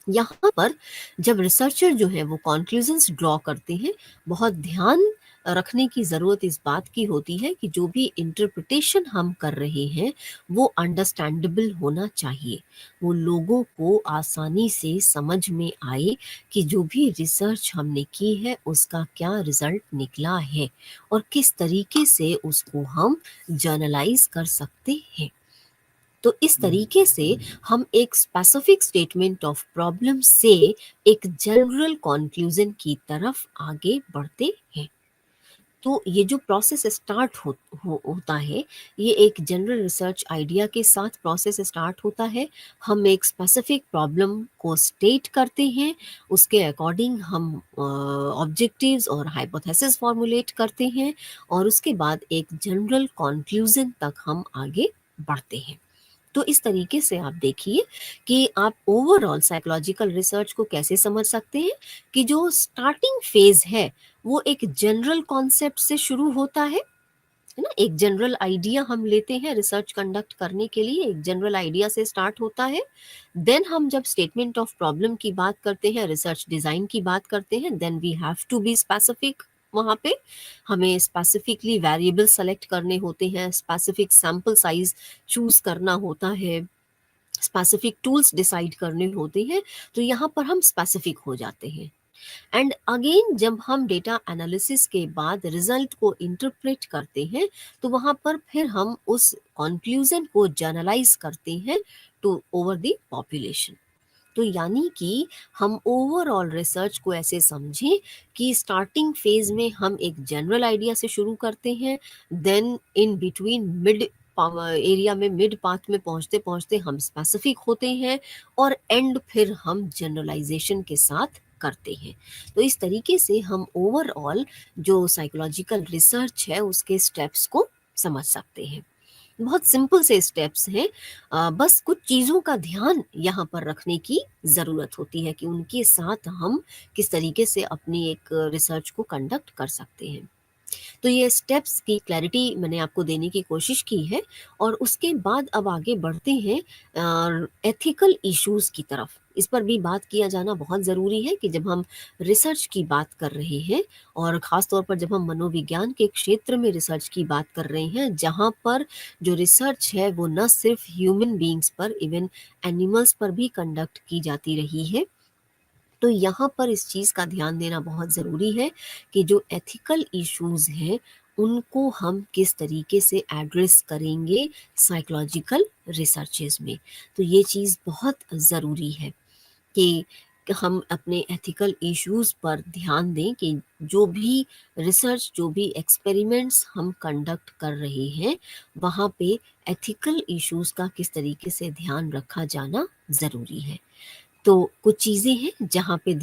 यहाँ पर जब रिसर्चर जो है वो कॉन्क्लूजन्स ड्रॉ करते हैं, बहुत ध्यान रखने की ज़रूरत इस बात की होती है कि जो भी इंटरप्रिटेशन हम कर रहे हैं वो अंडरस्टैंडेबल होना चाहिए। वो लोगों को आसानी से समझ में आए कि जो भी रिसर्च हमने की है उसका क्या रिज़ल्ट निकला है और किस तरीके से उसको हम जर्नलाइज़ कर सकते हैं। तो इस तरीके से हम एक स्पेसिफिक स्टेटमेंट ऑफ प्रॉब्लम से एक जनरल कंक्लूजन की तरफ आगे बढ़ते हैं। तो ये जो प्रोसेस स्टार्ट होता है, ये एक जनरल रिसर्च आइडिया के साथ प्रोसेस स्टार्ट होता है। हम एक स्पेसिफिक प्रॉब्लम को स्टेट करते हैं, उसके अकॉर्डिंग हम ऑब्जेक्टिव्स और हाइपोथेसिस फॉर्मुलेट करते हैं और उसके बाद एक जनरल कंक्लूजन तक हम आगे बढ़ते हैं। तो इस तरीके से आप देखिए कि आप ओवरऑल साइकोलॉजिकल रिसर्च को कैसे समझ सकते हैं कि जो स्टार्टिंग फेज है वो एक जनरल कॉन्सेप्ट से शुरू होता है ना। एक जनरल आइडिया हम लेते हैं रिसर्च कंडक्ट करने के लिए, एक जनरल आइडिया से स्टार्ट होता है। देन हम जब स्टेटमेंट ऑफ प्रॉब्लम की बात करते हैं, रिसर्च डिजाइन की बात करते हैं, then we have to be specific. वहाँ पे हमें स्पेसिफिकली वेरिएबल सेलेक्ट करने होते हैं, स्पेसिफिक सैंपल साइज चूज करना होता है, स्पेसिफिक टूल्स डिसाइड करने होते हैं। तो यहाँ पर हम स्पेसिफिक हो जाते हैं। एंड अगेन जब हम डेटा एनालिसिस के बाद रिजल्ट को इंटरप्रेट करते हैं तो वहाँ पर फिर हम उस कंक्लूजन को जर्नलाइज करते हैं टू ओवर द पॉपुलेशन। तो यानी कि हम ओवरऑल रिसर्च को ऐसे समझें कि स्टार्टिंग फेज में हम एक जनरल आइडिया से शुरू करते हैं, then in between mid area में, मिड पाथ में पहुंचते पहुंचते हम स्पेसिफिक होते हैं और एंड फिर हम जनरलाइजेशन के साथ करते हैं। तो इस तरीके से हम ओवरऑल जो साइकोलॉजिकल रिसर्च है उसके स्टेप्स को समझ सकते हैं। बहुत सिंपल से स्टेप्स हैं। बस कुछ चीज़ों का ध्यान यहाँ पर रखने की ज़रूरत होती है कि उनके साथ हम किस तरीके से अपनी एक रिसर्च को कंडक्ट कर सकते हैं। तो ये स्टेप्स की क्लैरिटी मैंने आपको देने की कोशिश की है और उसके बाद अब आगे बढ़ते हैं एथिकल इश्यूज की तरफ। इस पर भी बात किया जाना बहुत ज़रूरी है कि जब हम रिसर्च की बात कर रहे हैं और ख़ास तौर पर जब हम मनोविज्ञान के क्षेत्र में रिसर्च की बात कर रहे हैं, जहाँ पर जो रिसर्च है वो न सिर्फ ह्यूमन बींग्स पर, इवन एनिमल्स पर भी कंडक्ट की जाती रही है। तो यहाँ पर इस चीज़ का ध्यान देना बहुत ज़रूरी है कि जो एथिकल इश्यूज हैं उनको हम किस तरीके से एड्रेस करेंगे साइकोलॉजिकल रिसर्चेज में। तो ये चीज़ बहुत ज़रूरी है कि हम अपने एथिकल इश्यूज पर ध्यान दें कि जो भी रिसर्च, जो भी एक्सपेरिमेंट्स हम कंडक्ट कर रहे हैं वहाँ पे एथिकल इश्यूज का किस तरीके से ध्यान रखा जाना ज़रूरी है। तो कुछ चीज़ें हैं जहाँ पे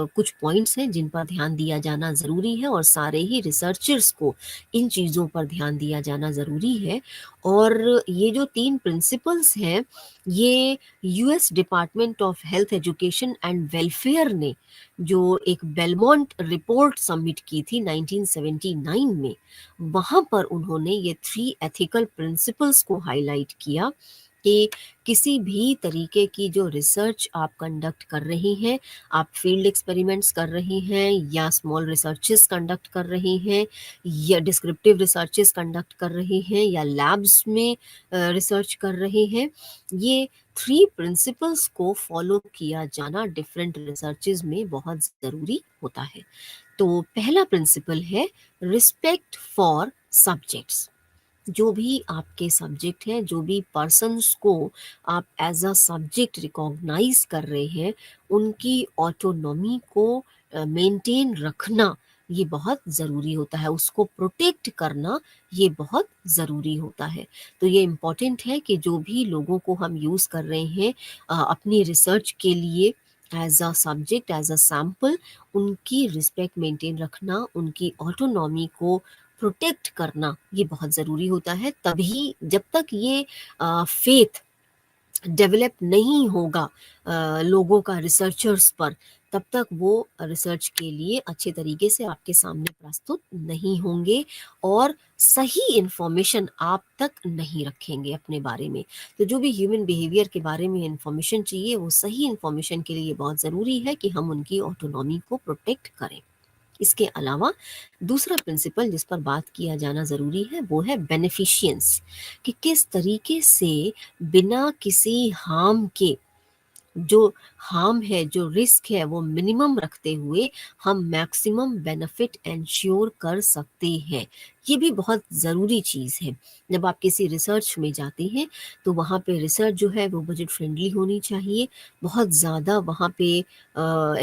कुछ पॉइंट्स हैं जिन पर ध्यान दिया जाना ज़रूरी है और सारे ही रिसर्चर्स को इन चीज़ों पर ध्यान दिया जाना ज़रूरी है। और ये जो 3 प्रिंसिपल्स हैं, ये US department of health education and welfare ने जो एक बेलमोंट रिपोर्ट सबमिट की थी 1979 में, वहाँ पर उन्होंने ये 3 एथिकल प्रिंसिपल्स को हाइलाइट किया कि किसी भी तरीके की जो रिसर्च आप कंडक्ट कर रही हैं, आप फील्ड एक्सपेरिमेंट्स कर रही हैं या स्मॉल रिसर्चेस कंडक्ट कर रही हैं या डिस्क्रिप्टिव रिसर्चेस कंडक्ट कर रही हैं या लैब्स में रिसर्च कर रहे हैं, ये 3 प्रिंसिपल्स को फॉलो किया जाना डिफरेंट रिसर्चेस में बहुत ज़रूरी होता है। तो पहला प्रिंसिपल है रिस्पेक्ट फॉर सब्जेक्ट्स। जो भी आपके सब्जेक्ट हैं, जो भी पर्सन्स को आप एज अ सब्जेक्ट रिकॉग्नाइज कर रहे हैं, उनकी ऑटोनॉमी को मेंटेन रखना ये बहुत ज़रूरी होता है, उसको प्रोटेक्ट करना ये बहुत ज़रूरी होता है। तो ये इम्पॉर्टेंट है कि जो भी लोगों को हम यूज़ कर रहे हैं अपनी रिसर्च के लिए as a subject, as a sample, उनकी रिस्पेक्ट मेंटेन रखना, उनकी ऑटोनॉमी को प्रोटेक्ट करना ये बहुत ज़रूरी होता है। तभी जब तक ये फेथ डेवलप नहीं होगा लोगों का रिसर्चर्स पर, तब तक वो रिसर्च के लिए अच्छे तरीके से आपके सामने प्रस्तुत नहीं होंगे और सही इंफॉर्मेशन आप तक नहीं रखेंगे अपने बारे में। तो जो भी ह्यूमन बिहेवियर के बारे में इंफॉर्मेशन चाहिए, वो सही इंफॉर्मेशन के लिए बहुत ज़रूरी है कि हम उनकी ऑटोनॉमी को प्रोटेक्ट करें। इसके अलावा दूसरा प्रिंसिपल जिस पर बात किया जाना ज़रूरी है वो है बेनिफिशियंस, कि किस तरीके से बिना किसी हार्म के, जो हार्म है, जो रिस्क है वो मिनिमम रखते हुए हम मैक्सिमम बेनिफिट एंश्योर कर सकते हैं। ये भी बहुत ज़रूरी चीज़ है। जब आप किसी रिसर्च में जाते हैं तो वहाँ पे रिसर्च जो है वो बजट फ्रेंडली होनी चाहिए, बहुत ज़्यादा वहाँ पे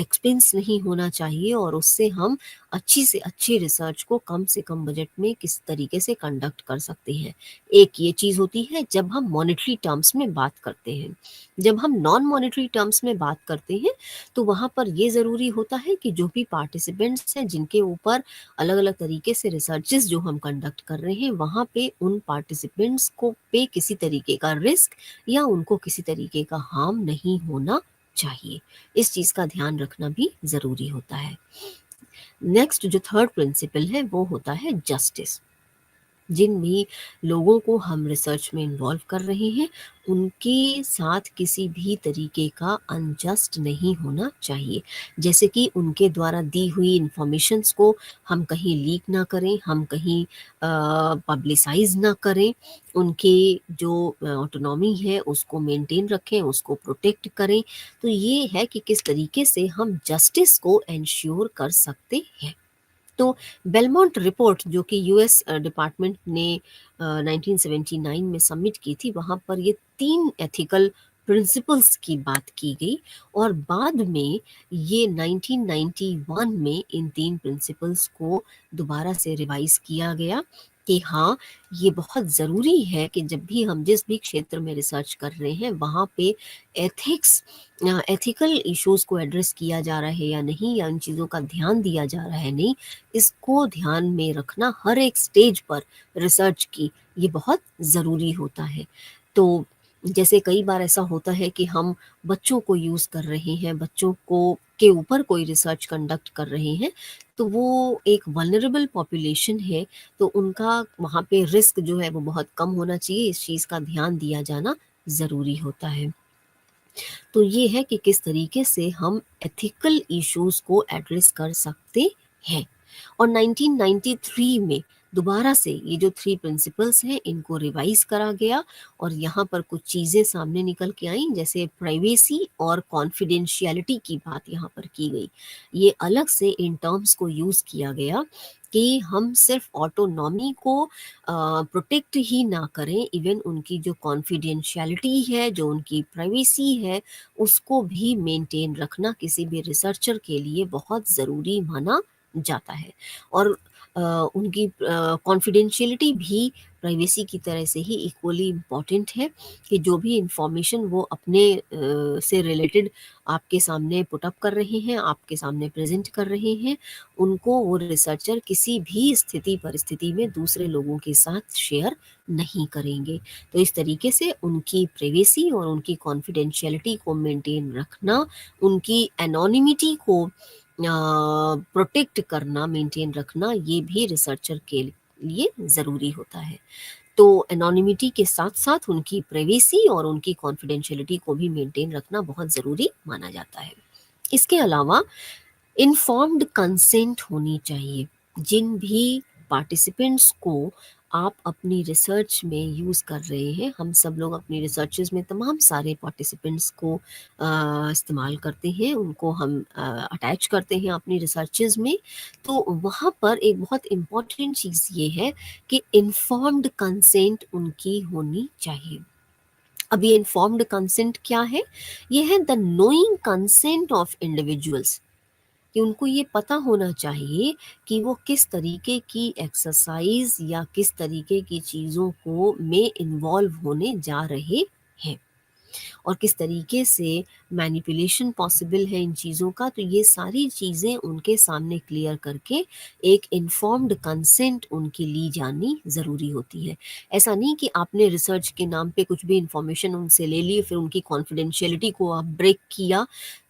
एक्सपेंस नहीं होना चाहिए और उससे हम अच्छी से अच्छी रिसर्च को कम से कम बजट में किस तरीके से कंडक्ट कर सकते हैं। एक ये चीज़ होती है जब हम मॉनेटरी टर्म्स में बात करते हैं। जब हम नॉन मॉनेटरी टर्म्स में बात करते हैं तो वहाँ पर ये ज़रूरी होता है कि जो भी पार्टिसिपेंट्स हैं जिनके ऊपर अलग अलग तरीके से रिसर्चेस जो हम कंडक्ट कर रहे हैं, वहाँ पे उन पार्टिसिपेंट्स को पे किसी तरीके का रिस्क या उनको किसी तरीके का हार्म नहीं होना चाहिए। इस चीज़ का ध्यान रखना भी ज़रूरी होता है। नेक्स्ट जो थर्ड प्रिंसिपल है वो होता है जस्टिस। जिन भी लोगों को हम रिसर्च में इन्वॉल्व कर रहे हैं उनके साथ किसी भी तरीके का अनजस्ट नहीं होना चाहिए। जैसे कि उनके द्वारा दी हुई इंफॉर्मेशंस को हम कहीं लीक ना करें, हम कहीं पब्लिसाइज ना करें, उनके जो ऑटोनॉमी है उसको मेंटेन रखें, उसको प्रोटेक्ट करें। तो ये है कि किस तरीके से हम जस्टिस को एंश्योर कर सकते हैं। तो बेलमोंट रिपोर्ट जो कि यूएस डिपार्टमेंट ने 1979 में सबमिट की थी, वहाँ पर ये 3 एथिकल प्रिंसिपल्स की बात की गई और बाद में ये 1991 में इन 3 प्रिंसिपल्स को दोबारा से रिवाइज़ किया गया कि हाँ, ये बहुत ज़रूरी है कि जब भी हम जिस भी क्षेत्र में रिसर्च कर रहे हैं, वहाँ पे एथिकल इश्यूज़ को एड्रेस किया जा रहा है या नहीं, या इन चीज़ों का ध्यान दिया जा रहा है नहीं, इसको ध्यान में रखना हर एक स्टेज पर रिसर्च की, ये बहुत ज़रूरी होता है। तो जैसे कई बार ऐसा होता है कि हम बच्चों को यूज़ कर रहे हैं, बच्चों को के ऊपर कोई रिसर्च कंडक्ट कर रहे हैं, तो वो एक वल्नरेबल पॉपुलेशन है, तो उनका वहाँ पे रिस्क जो है वो बहुत कम होना चाहिए, इस चीज़ का ध्यान दिया जाना ज़रूरी होता है। तो ये है कि किस तरीके से हम एथिकल इश्यूज़ को एड्रेस कर सकते हैं। और 1993 में दोबारा से ये जो 3 प्रिंसिपल्स हैं इनको रिवाइज़ करा गया और यहाँ पर कुछ चीज़ें सामने निकल के आईं, जैसे प्राइवेसी और कॉन्फिडेंशियलिटी की बात यहाँ पर की गई। ये अलग से इन टर्म्स को यूज़ किया गया कि हम सिर्फ ऑटोनॉमी को प्रोटेक्ट ही ना करें, इवन उनकी जो कॉन्फिडेंशियलिटी है, जो उनकी प्राइवेसी है, उसको भी मेंटेन रखना किसी भी रिसर्चर के लिए बहुत ज़रूरी माना जाता है। और उनकी कॉन्फिडेंशियलिटी भी प्राइवेसी की तरह से ही इक्वली इम्पॉर्टेंट है कि जो भी इंफॉर्मेशन वो अपने से रिलेटेड आपके सामने पुट अप कर रहे हैं, आपके सामने प्रेज़ेंट कर रहे हैं, उनको वो रिसर्चर किसी भी स्थिति परिस्थिति में दूसरे लोगों के साथ शेयर नहीं करेंगे। तो इस तरीके से उनकी प्राइवेसी और उनकी कॉन्फिडेंशियलिटी को मेंटेन रखना, उनकी एनोनिमिटी को प्रोटेक्ट करना, मेंटेन रखना, ये भी रिसर्चर के लिए ज़रूरी होता है। तो एनोनिमिटी के साथ-साथ उनकी प्राइवेसी और उनकी कॉन्फिडेंशियलिटी को भी मेंटेन रखना बहुत ज़रूरी माना जाता है। इसके अलावा इन्फॉर्म्ड कंसेंट होनी चाहिए। जिन भी पार्टिसिपेंट्स को आप अपनी रिसर्च में यूज़ कर रहे हैं, हम सब लोग अपनी रिसर्चेज़ में तमाम सारे पार्टिसिपेंट्स को इस्तेमाल करते हैं, उनको हम अटैच करते हैं अपनी रिसर्चेज़ में। तो वहाँ पर एक बहुत इम्पॉर्टेंट चीज़ ये है कि इन्फॉर्म्ड कंसेंट उनकी होनी चाहिए। अब ये इन्फॉर्म्ड कंसेंट क्या है? ये है the knowing consent of individuals, कि उनको ये पता होना चाहिए कि वो किस तरीके की एक्सरसाइज या किस तरीके की चीज़ों को में इन्वॉल्व होने जा रहे हैं और किस तरीके से मैनिपुलेशन पॉसिबल है इन चीज़ों का। तो ये सारी चीज़ें उनके सामने क्लियर करके एक इन्फॉर्म्ड कंसेंट उनकी ली जानी ज़रूरी होती है। ऐसा नहीं कि आपने रिसर्च के नाम पे कुछ भी इंफॉर्मेशन उनसे ले ली, फिर उनकी कॉन्फिडेंशियलिटी को आप ब्रेक किया,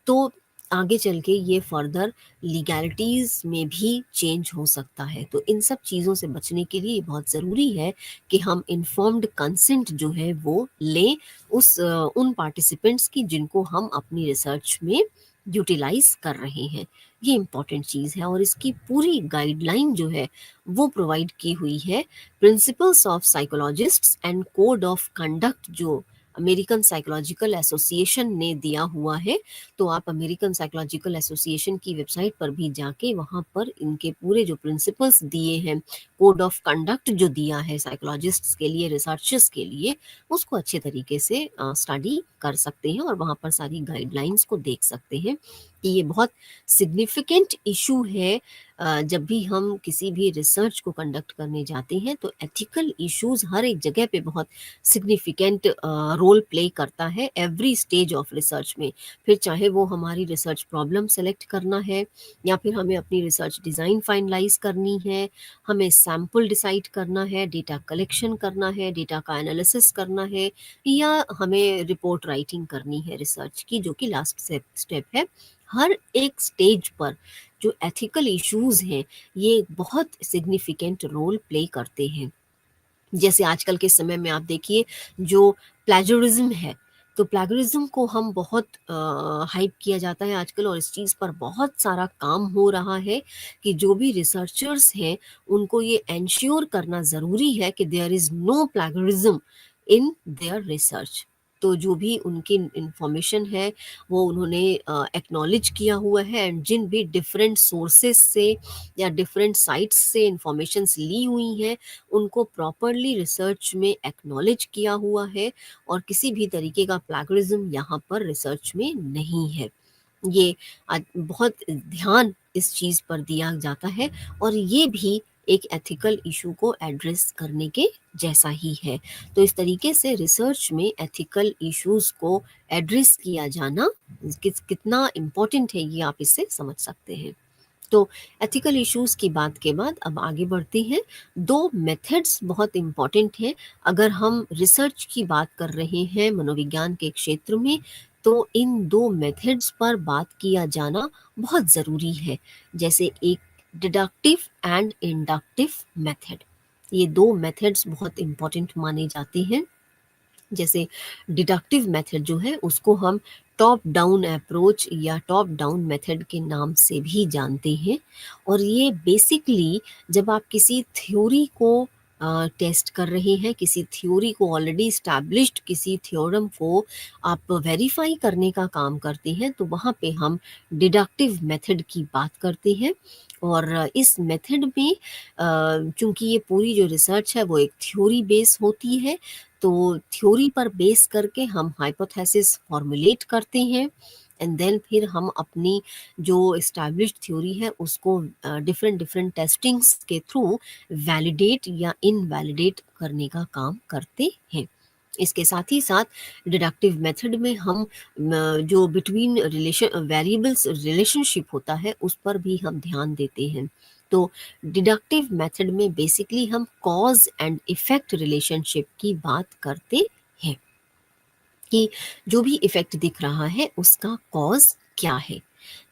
तो आगे चल के ये फर्दर लीगैलिटीज़ में भी चेंज हो सकता है। तो इन सब चीज़ों से बचने के लिए बहुत ज़रूरी है कि हम इन्फॉर्म्ड कंसेंट जो है वो लें उन पार्टिसिपेंट्स की जिनको हम अपनी रिसर्च में यूटिलाइज कर रहे हैं। ये इम्पॉर्टेंट चीज़ है और इसकी पूरी गाइडलाइन जो है वो प्रोवाइड की हुई है principles of psychologists and code of conduct, जो अमेरिकन साइकोलॉजिकल एसोसिएशन ने दिया हुआ है। तो आप अमेरिकन साइकोलॉजिकल एसोसिएशन की वेबसाइट पर भी जाके वहाँ पर इनके पूरे जो प्रिंसिपल्स दिए हैं, कोड ऑफ कंडक्ट जो दिया है साइकोलॉजिस्ट्स के लिए, रिसर्चर्स के लिए, उसको अच्छे तरीके से स्टडी कर सकते हैं और वहाँ पर सारी गाइडलाइंस को देख सकते हैं कि ये बहुत सिग्निफिकेंट इशू है। जब भी हम किसी भी रिसर्च को कंडक्ट करने जाते हैं तो एथिकल इश्यूज हर एक जगह पे बहुत सिग्निफिकेंट रोल प्ले करता है एवरी स्टेज ऑफ रिसर्च में। फिर चाहे वो हमारी रिसर्च प्रॉब्लम सेलेक्ट करना है, या फिर हमें अपनी रिसर्च डिज़ाइन फाइनलाइज करनी है, हमें सैम्पल डिसाइड करना है, डेटा कलेक्शन करना है, डेटा का एनालिसिस करना है, या हमें रिपोर्ट राइटिंग करनी है रिसर्च की, जो कि लास्ट स्टेप है। हर एक स्टेज पर जो एथिकल इश्यूज हैं ये बहुत सिग्निफिकेंट रोल प्ले करते हैं। जैसे आजकल के समय में आप देखिए जो प्लेजरिज्म है, तो प्लेजरिज्म को हम बहुत हाइप किया जाता है आजकल और इस चीज़ पर बहुत सारा काम हो रहा है कि जो भी रिसर्चर्स हैं उनको ये एंश्योर करना ज़रूरी है कि there is no plagiarism in their research. तो जो भी उनकी इन्फॉर्मेशन है वो उन्होंने एक्नॉलेज किया हुआ है, एंड जिन भी डिफरेंट सोर्सेस से या डिफरेंट साइट्स से इंफॉर्मेशंस ली हुई हैं उनको प्रॉपरली रिसर्च में एक्नॉलेज किया हुआ है, और किसी भी तरीके का प्लैगरिज्म यहाँ पर रिसर्च में नहीं है। ये बहुत ध्यान इस चीज़ पर दिया जाता है, और ये भी एक एथिकल इशू को एड्रेस करने के जैसा ही है। तो इस तरीके से रिसर्च में एथिकल इश्यूज को एड्रेस किया जाना कितना इम्पोर्टेंट है, ये आप इससे समझ सकते हैं। तो एथिकल इश्यूज की बात के बाद अब आगे बढ़ते हैं। दो मेथड्स बहुत इम्पॉर्टेंट हैं अगर हम रिसर्च की बात कर रहे हैं मनोविज्ञान के क्षेत्र में, तो इन दो मेथड्स पर बात किया जाना बहुत ज़रूरी है। जैसे एक डिडक्टिव एंड इंडक्टिव मेथड, ये दो मेथड्स बहुत इम्पॉर्टेंट माने जाते हैं। जैसे डिडक्टिव मेथड जो है उसको हम टॉप डाउन अप्रोच या टॉप डाउन मेथड के नाम से भी जानते हैं, और ये बेसिकली जब आप किसी थ्योरी को टेस्ट कर रहे हैं, किसी थ्योरी को ऑलरेडी इस्टेब्लिश्ड किसी थ्योरम को आप वेरीफाई करने का काम करते हैं, तो वहाँ पे हम डिडक्टिव मेथड की बात करते हैं। और इस मेथड में चूंकि ये पूरी जो रिसर्च है वो एक थ्योरी बेस होती है, तो थ्योरी पर बेस करके हम हाइपोथेसिस फॉर्मुलेट करते हैं, एंड देन फिर हम अपनी जो इस्टेब्लिश्ड थ्योरी है उसको डिफरेंट डिफरेंट टेस्टिंग्स के थ्रू वैलिडेट या इनवैलिडेट करने का काम करते हैं। इसके साथ ही साथ डिडक्टिव मेथड में हम जो बिटवीन रिलेशन वेरिएबल्स रिलेशनशिप होता है उस पर भी हम ध्यान देते हैं। तो डिडक्टिव मेथड में बेसिकली हम कॉज एंड इफेक्ट रिलेशनशिप की बात करते हैं कि जो भी इफेक्ट दिख रहा है उसका कॉज क्या है।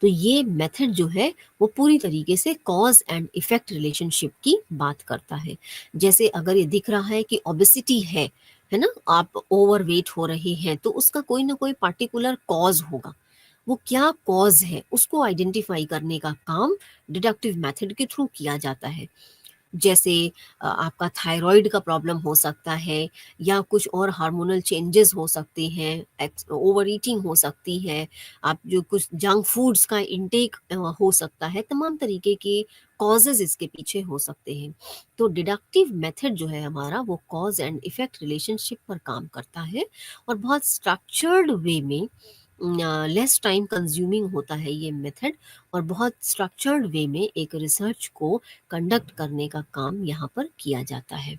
तो ये मेथड जो है वो पूरी तरीके से कॉज एंड इफेक्ट रिलेशनशिप की बात करता है। जैसे अगर ये दिख रहा है कि ओबेसिटी है ना, आप ओवरवेट हो रहे हैं, तो उसका कोई ना कोई पार्टिकुलर कॉज होगा। वो क्या कॉज है उसको आइडेंटिफाई करने का काम डिडक्टिव मेथड के थ्रू किया जाता है। जैसे आपका थायराइड का प्रॉब्लम हो सकता है, या कुछ और हार्मोनल चेंजेस हो सकते हैं, ओवर ईटिंग हो सकती है, आप जो कुछ जंक फूड्स का इंटेक हो सकता है, तमाम तरीके के कॉजेज इसके पीछे हो सकते हैं। तो डिडक्टिव मेथड जो है हमारा वो कॉज एंड इफेक्ट रिलेशनशिप पर काम करता है, और बहुत स्ट्रक्चर्ड वे में, लेस टाइम कंज्यूमिंग होता है ये मेथड, और बहुत स्ट्रक्चर्ड वे में एक रिसर्च को कंडक्ट करने का काम यहाँ पर किया जाता है।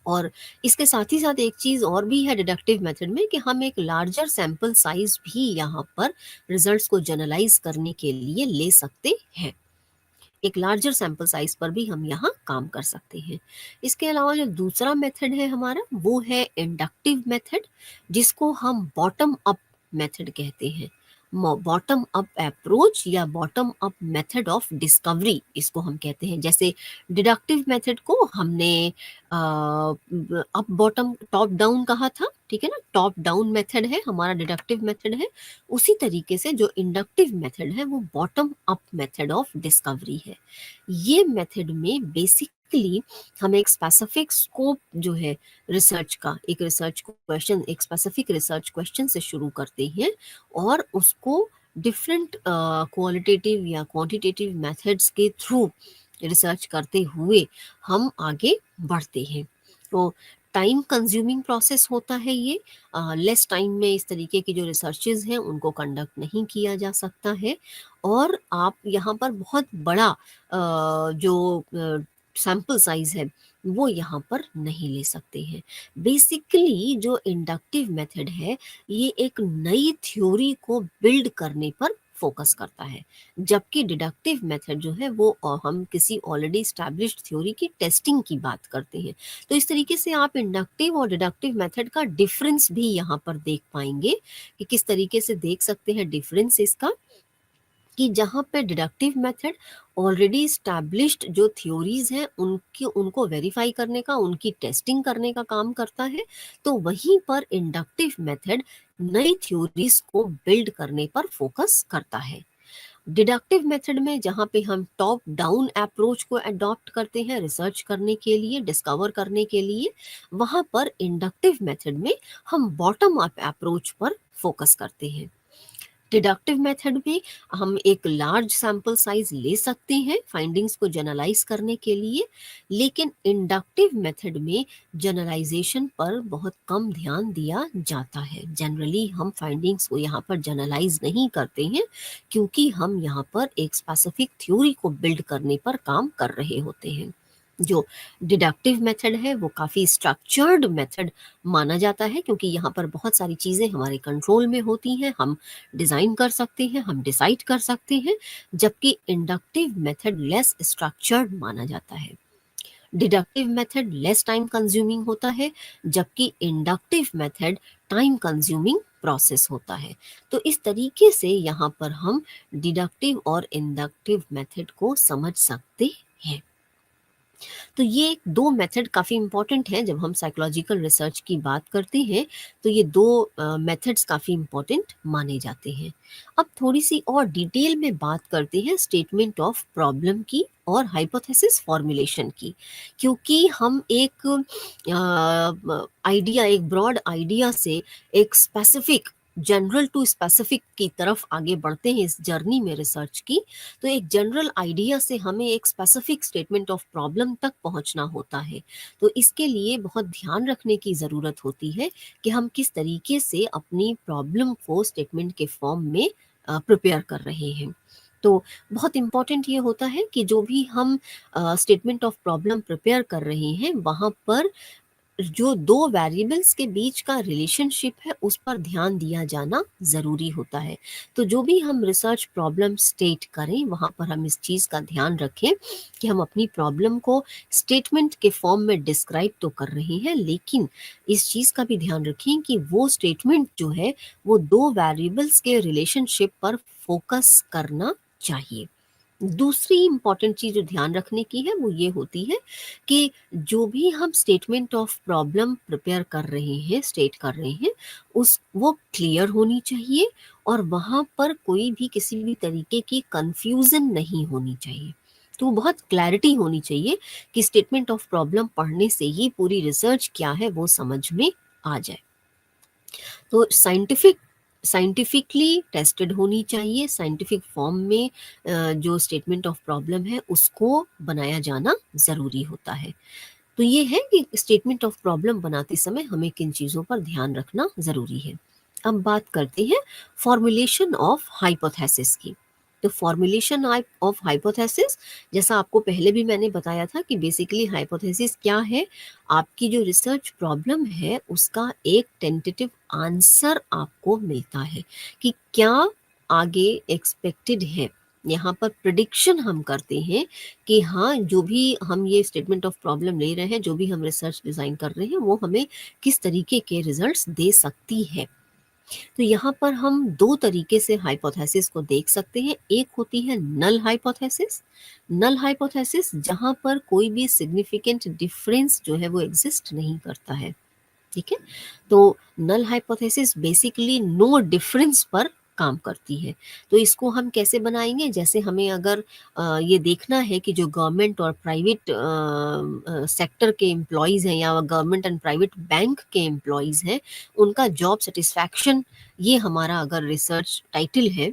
और इसके साथ ही साथ एक चीज़ और भी है डिडक्टिव मेथड में, कि हम एक लार्जर सैंपल साइज भी यहाँ पर रिजल्ट्स को जनरलाइज करने के लिए ले सकते हैं। एक लार्जर सैंपल साइज पर भी हम यहाँ काम कर सकते हैं। इसके अलावा जो दूसरा मेथड है हमारा वो है इंडक्टिव मेथड, जिसको हम बॉटम अप मेथड कहते हैं। बॉटम अप अप्रोच या bottom up method of discovery इसको हम कहते हैं। जैसे डिडक्टिव मेथड को हमने अप बॉटम टॉप डाउन कहा था, ठीक है ना, टॉप डाउन मेथड है हमारा, डिडक्टिव मेथड है। उसी तरीके से जो इंडक्टिव मेथड है वो bottom up method of discovery है। ये मेथड में बेसिकली हम एक स्पेसिफिक स्कोप जो है रिसर्च का, एक रिसर्च क्वेश्चन, एक स्पेसिफिक रिसर्च क्वेश्चन से शुरू करते हैं, और उसको डिफरेंट क्वालिटेटिव या क्वांटिटेटिव मेथड्स के थ्रू रिसर्च करते हुए हम आगे बढ़ते हैं। तो टाइम कंज्यूमिंग प्रोसेस होता है ये, लेस टाइम में इस तरीके की जो रिसर्चेज हैं उनको कंडक्ट नहीं किया जा सकता है, और आप यहाँ पर बहुत बड़ा जो सैंपल साइज है वो यहाँ पर नहीं ले सकते हैं। बेसिकली जो इंडक्टिव मेथड है ये एक नई थ्योरी को बिल्ड करने पर फोकस करता है, जबकि डिडक्टिव मेथड जो है वो हम किसी ऑलरेडी स्टैब्लिश्ड थ्योरी की टेस्टिंग की बात करते हैं। तो इस तरीके से आप इंडक्टिव और डिडक्टिव मेथड का डिफरेंस भी यहाँ पर देख पाएंगे, कि किस तरीके से देख सकते हैं डिफरेंस इसका, कि जहाँ पे डिडक्टिव मेथड ऑलरेडी स्टैब्लिश्ड जो थ्योरीज हैं उनकी उनको वेरीफाई करने का, उनकी टेस्टिंग करने का काम करता है, तो वहीं पर इंडक्टिव मेथड नई थ्योरीज को बिल्ड करने पर फोकस करता है। डिडक्टिव मेथड में जहाँ पे हम टॉप डाउन अप्रोच को अडॉप्ट करते हैं रिसर्च करने के लिए, डिस्कवर करने के लिए, वहाँ पर इंडक्टिव मेथड में हम बॉटम अप अप्रोच पर फोकस करते हैं। डिडक्टिव मेथड में हम एक लार्ज सैंपल साइज ले सकते हैं फाइंडिंग्स को जनरलाइज करने के लिए, लेकिन इंडक्टिव मेथड में जनरलाइजेशन पर बहुत कम ध्यान दिया जाता है। जनरली हम फाइंडिंग्स को यहाँ पर जनरलाइज नहीं करते हैं, क्योंकि हम यहाँ पर एक स्पेसिफिक थ्योरी को बिल्ड करने पर काम कर रहे होते हैं। जो डिडक्टिव मेथड है वो काफ़ी स्ट्रक्चर्ड मेथड माना जाता है, क्योंकि यहाँ पर बहुत सारी चीज़ें हमारे कंट्रोल में होती हैं, हम डिज़ाइन कर सकते हैं, हम डिसाइड कर सकते हैं, जबकि इंडक्टिव मेथड लेस स्ट्रक्चर्ड माना जाता है। Deductive method less time consuming होता है, जबकि inductive method time consuming process होता है। तो इस तरीके से यहाँ पर हम डिडक्टिव और इंडक्टिव मेथड को समझ सकते हैं। तो ये दो मेथड काफ़ी इंपॉर्टेंट हैं। जब हम साइकोलॉजिकल रिसर्च की बात करते हैं तो ये दो मेथड्स काफ़ी इंपॉर्टेंट माने जाते हैं। अब थोड़ी सी और डिटेल में बात करते हैं स्टेटमेंट ऑफ प्रॉब्लम की और हाइपोथेसिस फॉर्मुलेशन की, क्योंकि हम एक आइडिया, एक ब्रॉड आइडिया से एक स्पेसिफिक, जनरल टू स्पेसिफिक की तरफ आगे बढ़ते हैं इस जर्नी में रिसर्च की। तो एक जनरल आइडिया से हमें एक स्पेसिफिक स्टेटमेंट ऑफ प्रॉब्लम तक पहुंचना होता है। तो इसके लिए बहुत ध्यान रखने की ज़रूरत होती है कि हम किस तरीके से अपनी प्रॉब्लम को स्टेटमेंट के फॉर्म में प्रिपेयर कर रहे हैं। तो बहुत इम्पॉर्टेंट ये होता है कि जो भी हम स्टेटमेंट ऑफ प्रॉब्लम प्रिपेयर कर रहे हैं वहाँ पर जो दो वेरिएबल्स के बीच का रिलेशनशिप है उस पर ध्यान दिया जाना ज़रूरी होता है। तो जो भी हम रिसर्च प्रॉब्लम स्टेट करें वहाँ पर हम इस चीज़ का ध्यान रखें कि हम अपनी प्रॉब्लम को स्टेटमेंट के फॉर्म में डिस्क्राइब तो कर रहे हैं, लेकिन इस चीज़ का भी ध्यान रखें कि वो स्टेटमेंट जो है वो दो वेरिएबल्स के रिलेशनशिप पर फोकस करना चाहिए। दूसरी इम्पॉर्टेंट चीज़ जो ध्यान रखने की है वो ये होती है कि जो भी हम स्टेटमेंट ऑफ प्रॉब्लम प्रिपेयर कर रहे हैं, स्टेट कर रहे हैं, उस वो क्लियर होनी चाहिए और वहाँ पर कोई भी किसी भी तरीके की कंफ्यूजन नहीं होनी चाहिए। तो बहुत क्लैरिटी होनी चाहिए कि स्टेटमेंट ऑफ प्रॉब्लम पढ़ने से ही पूरी रिसर्च क्या है वो समझ में आ जाए। तो साइंटिफिकली टेस्टेड होनी चाहिए, साइंटिफिक फॉर्म में जो स्टेटमेंट ऑफ प्रॉब्लम है उसको बनाया जाना ज़रूरी होता है। तो ये है कि स्टेटमेंट ऑफ प्रॉब्लम बनाते समय हमें किन चीज़ों पर ध्यान रखना ज़रूरी है। अब बात करते हैं फॉर्मुलेशन ऑफ हाइपोथेसिस की। तो फॉर्मुलेशन ऑफ हाइपोथेसिस, जैसा आपको पहले भी मैंने बताया था कि बेसिकली हाइपोथेसिस क्या है, आपकी जो रिसर्च प्रॉब्लम है उसका एक टेंटेटिव आंसर आपको मिलता है कि क्या आगे एक्सपेक्टेड है। यहाँ पर प्रिडिक्शन हम करते हैं कि हाँ, जो भी हम ये स्टेटमेंट ऑफ प्रॉब्लम ले रहे हैं, जो भी हम रिसर्च डिज़ाइन कर रहे हैं वो हमें किस तरीके के रिजल्ट्स दे सकती है। तो यहाँ पर हम दो तरीके से हाइपोथेसिस को देख सकते हैं। एक होती है नल हाइपोथेसिस। नल हाइपोथेसिस जहाँ पर कोई भी सिग्निफिकेंट डिफरेंस जो है वो एग्जिस्ट नहीं करता है। ठीक है, तो null hypothesis basically no difference पर काम करती है। तो इसको हम कैसे बनाएंगे, जैसे हमें अगर ये देखना है कि जो गवर्नमेंट और प्राइवेट सेक्टर के एम्प्लॉयज़ हैं या गवर्नमेंट एंड प्राइवेट बैंक के एम्प्लॉयज़ हैं, उनका जॉब सेटिस्फैक्शन, ये हमारा अगर रिसर्च टाइटल है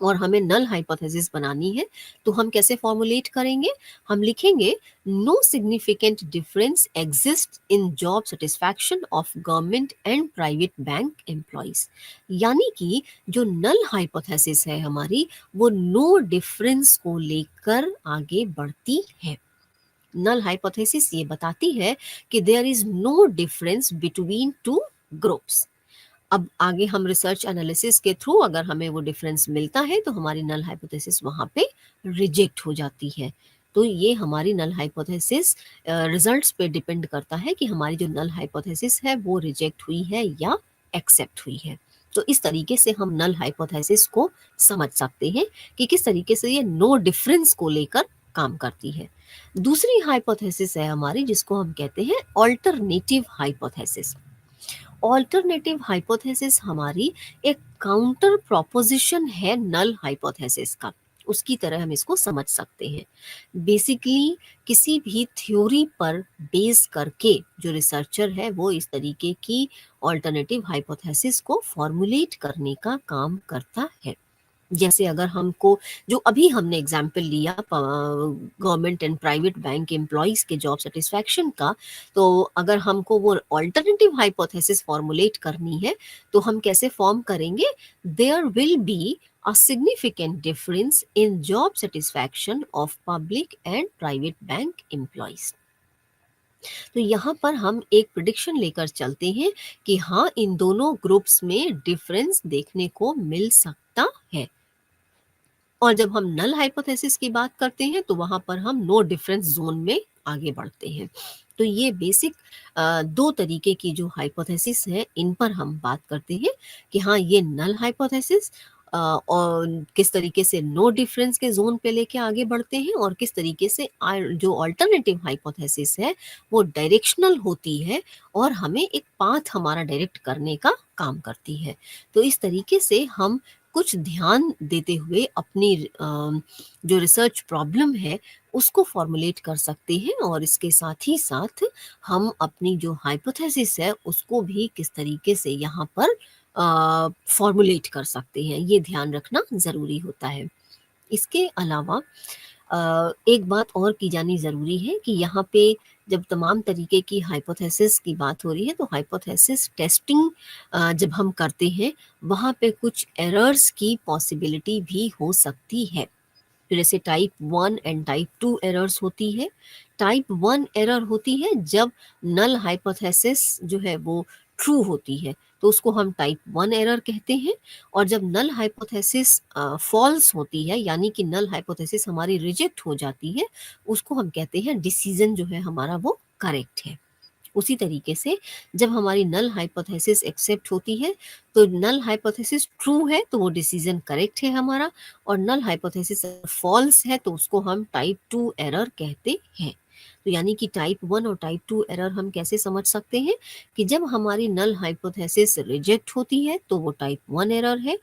और हमें नल हाइपोथेसिस बनानी है, तो हम कैसे फॉर्मुलेट करेंगे? हम लिखेंगे no significant difference exist in job satisfaction of government and private bank employees. यानी कि जो नल हाइपोथेसिस है हमारी, वो नो डिफरेंस को लेकर आगे बढ़ती है। नल हाइपोथेसिस ये बताती है कि there is no difference between two groups. अब आगे हम रिसर्च एनालिसिस के थ्रू अगर हमें वो डिफरेंस मिलता है तो हमारी नल हाइपोथेसिस वहाँ पे रिजेक्ट हो जाती है। तो ये हमारी नल हाइपोथेसिस रिजल्ट्स पे डिपेंड करता है कि हमारी जो नल हाइपोथेसिस है वो रिजेक्ट हुई है या एक्सेप्ट हुई है। तो इस तरीके से हम नल हाइपोथेसिस को समझ सकते हैं कि किस तरीके से ये नो डिफरेंस को लेकर काम करती है। दूसरी हाइपोथेसिस है हमारी जिसको हम कहते हैं ऑल्टरनेटिव हाइपोथेसिस। ऑल्टरनेटिव हाइपोथेसिस हमारी एक काउंटर प्रोपोजिशन है नल हाइपोथेसिस का, उसकी तरह हम इसको समझ सकते हैं। बेसिकली किसी भी थ्योरी पर बेस करके जो रिसर्चर है वो इस तरीके की ऑल्टरनेटिव हाइपोथेसिस को फॉर्मुलेट करने का काम करता है। जैसे अगर हमको, जो अभी हमने एग्जाम्पल लिया government and private bank employees के जॉब सेटिस्फैक्शन का, तो अगर हमको वो ऑल्टरनेटिव हाइपोथेसिस फॉर्मुलेट करनी है तो हम कैसे फॉर्म करेंगे? There will be a significant difference in job satisfaction of public and private bank employees. तो यहाँ पर हम एक प्रिडिक्शन लेकर चलते हैं कि हाँ, इन दोनों ग्रुप्स में डिफरेंस देखने को मिल सकता है। और जब हम नल हाइपोथेसिस की बात करते हैं तो वहां पर हम नो डिफरेंस जोन में आगे बढ़ते हैं। तो ये बेसिक दो तरीके की जो हाइपोथेसिस है इन पर हम बात करते हैं कि हाँ, ये नल हाइपोथेसिस और किस तरीके से नो डिफरेंस के जोन पे लेके आगे बढ़ते हैं, और किस तरीके से जो अल्टरनेटिव हाइपोथेसिस है वो डायरेक्शनल होती है और हमें एक पाथ हमारा डायरेक्ट करने का काम करती है। तो इस तरीके से हम कुछ ध्यान देते हुए अपनी जो रिसर्च प्रॉब्लम है उसको फॉर्मुलेट कर सकते हैं, और इसके साथ ही साथ हम अपनी जो हाइपोथेसिस है उसको भी किस तरीके से यहाँ पर फॉर्मुलेट कर सकते हैं, ये ध्यान रखना ज़रूरी होता है। इसके अलावा एक बात और की जानी ज़रूरी है कि यहाँ पे जब तमाम तरीके की हाइपोथेसिस की बात हो रही है तो हाइपोथेसिस टेस्टिंग जब हम करते हैं वहाँ पे कुछ एरर्स की पॉसिबिलिटी भी हो सकती है। तो जैसे टाइप 1 एंड टाइप 2 एरर्स होती है। टाइप 1 एरर होती है जब नल हाइपोथेसिस जो है वो ट्रू होती है, तो उसको हम टाइप 1 एरर कहते हैं। और जब नल हाइपोथेसिस फॉल्स होती है, यानी कि नल हाइपोथेसिस हमारी रिजेक्ट हो जाती है, उसको हम कहते हैं डिसीजन जो है हमारा वो करेक्ट है। उसी तरीके से जब हमारी नल हाइपोथेसिस एक्सेप्ट होती है तो नल हाइपोथेसिस ट्रू है तो वो डिसीजन करेक्ट है हमारा, और नल हाइपोथेसिस फॉल्स है तो उसको हम टाइप 2 एरर कहते हैं। तो यानी कि टाइप 1 और टाइप 2 एरर हम कैसे समझ सकते हैं कि जब हमारी नल हाइपोथेसिस रिजेक्ट होती है तो वो टाइप 1 एरर है,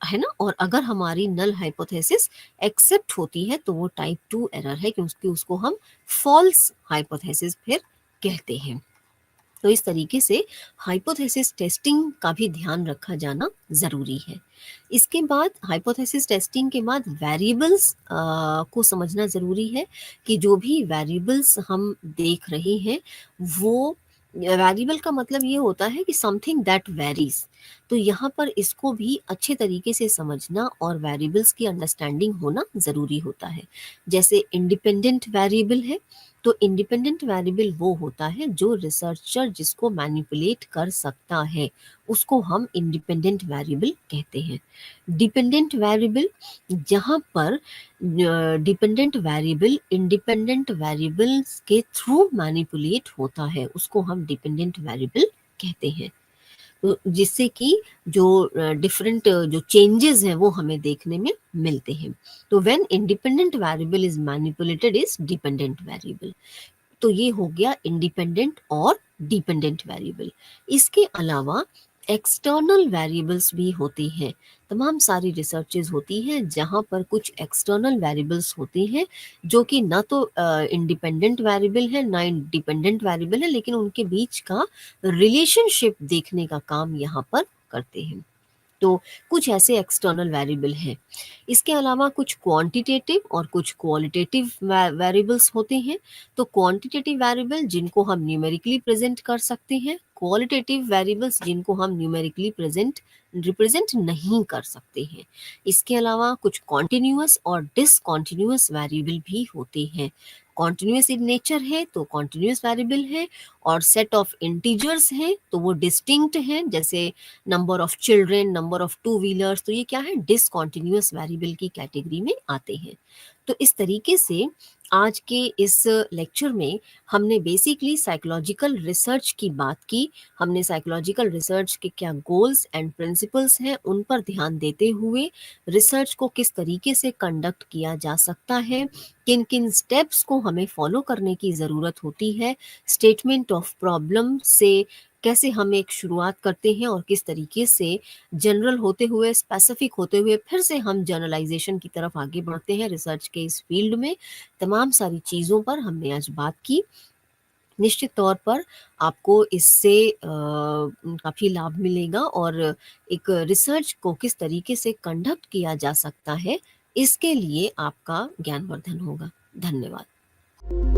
है ना, और अगर हमारी नल हाइपोथेसिस एक्सेप्ट होती है तो वो टाइप 2 एरर है क्योंकि उसको हम फॉल्स हाइपोथेसिस फिर कहते हैं। तो इस तरीके से हाइपोथेसिस टेस्टिंग का भी ध्यान रखा जाना ज़रूरी है। इसके बाद हाइपोथेसिस टेस्टिंग के बाद वेरिएबल्स को समझना ज़रूरी है कि जो भी वेरिएबल्स हम देख रहे हैं वो, वेरिएबल का मतलब ये होता है कि समथिंग दैट वेरीज। तो यहाँ पर इसको भी अच्छे तरीके से समझना और वेरिएबल्स की अंडरस्टैंडिंग होना ज़रूरी होता है। जैसे इंडिपेंडेंट वेरिएबल है, तो इंडिपेंडेंट वेरिएबल वो होता है जो रिसर्चर जिसको मैनिपुलेट कर सकता है, उसको हम इंडिपेंडेंट वेरिएबल कहते हैं। डिपेंडेंट वेरिएबल, जहाँ पर डिपेंडेंट वेरिएबल इंडिपेंडेंट वेरिएबल्स के थ्रू मैनिपुलेट होता है, उसको हम डिपेंडेंट वेरिएबल कहते हैं। तो जिससे कि जो डिफरेंट जो चेंजेस हैं वो हमें देखने में मिलते हैं। तो when independent variable is manipulated is dependent variable. तो ये हो गया इंडिपेंडेंट और डिपेंडेंट वेरिएबल। इसके अलावा एक्सटर्नल वेरिएबल्स भी होते हैं। तमाम सारी रिसर्चेज होती हैं जहाँ पर कुछ एक्सटर्नल वेरिएबल्स होते हैं जो कि ना तो इंडिपेंडेंट वेरिएबल है ना डिपेंडेंट वेरिएबल है, लेकिन उनके बीच का रिलेशनशिप देखने का काम यहाँ पर करते हैं। तो कुछ ऐसे एक्सटर्नल वेरिएबल हैं। इसके अलावा कुछ क्वांटिटेटिव और कुछ क्वालिटेटिव वेरिएबल्स होते हैं। तो क्वांटिटेटिव वेरिएबल जिनको हम न्यूमेरिकली प्रेजेंट कर सकते हैं, क्वालिटेटिव वेरिएबल्स जिनको हम न्यूमेरिकली रिप्रेजेंट नहीं कर सकते हैं। इसके अलावा कुछ कॉन्टिन्यूअस और डिसकॉन्टिन्यूअस वेरिएबल भी होते हैं। कॉन्टिन्यूअस इन नेचर है तो कॉन्टिन्यूअस वेरिएबल है, और सेट ऑफ इंटीजर्स हैं तो वो डिस्टिंक्ट हैं, जैसे number of children, number of two wheelers, तो ये क्या है, डिसकॉन्टिन्यूअस वेरिएबल की कैटेगरी में आते हैं। तो इस तरीके से आज के इस लेक्चर में हमने बेसिकली साइकोलॉजिकल रिसर्च की बात की। हमने साइकोलॉजिकल रिसर्च के क्या गोल्स एंड प्रिंसिपल्स हैं उन पर ध्यान देते हुए रिसर्च को किस तरीके से कंडक्ट किया जा सकता है, किन किन स्टेप्स को हमें फॉलो करने की ज़रूरत होती है, स्टेटमेंट ऑफ प्रॉब्लम से कैसे हम एक शुरुआत करते हैं और किस तरीके से जनरल होते हुए, स्पेसिफिक होते हुए फिर से हम जनरलाइज़ेशन की तरफ आगे बढ़ते हैं रिसर्च के इस फ़ील्ड में। तमाम सारी चीज़ों पर हमने आज बात की। निश्चित तौर पर आपको इससे काफ़ी लाभ मिलेगा और एक रिसर्च को किस तरीके से कंडक्ट किया जा सकता है, इसके लिए आपका ज्ञानवर्धन होगा। धन्यवाद।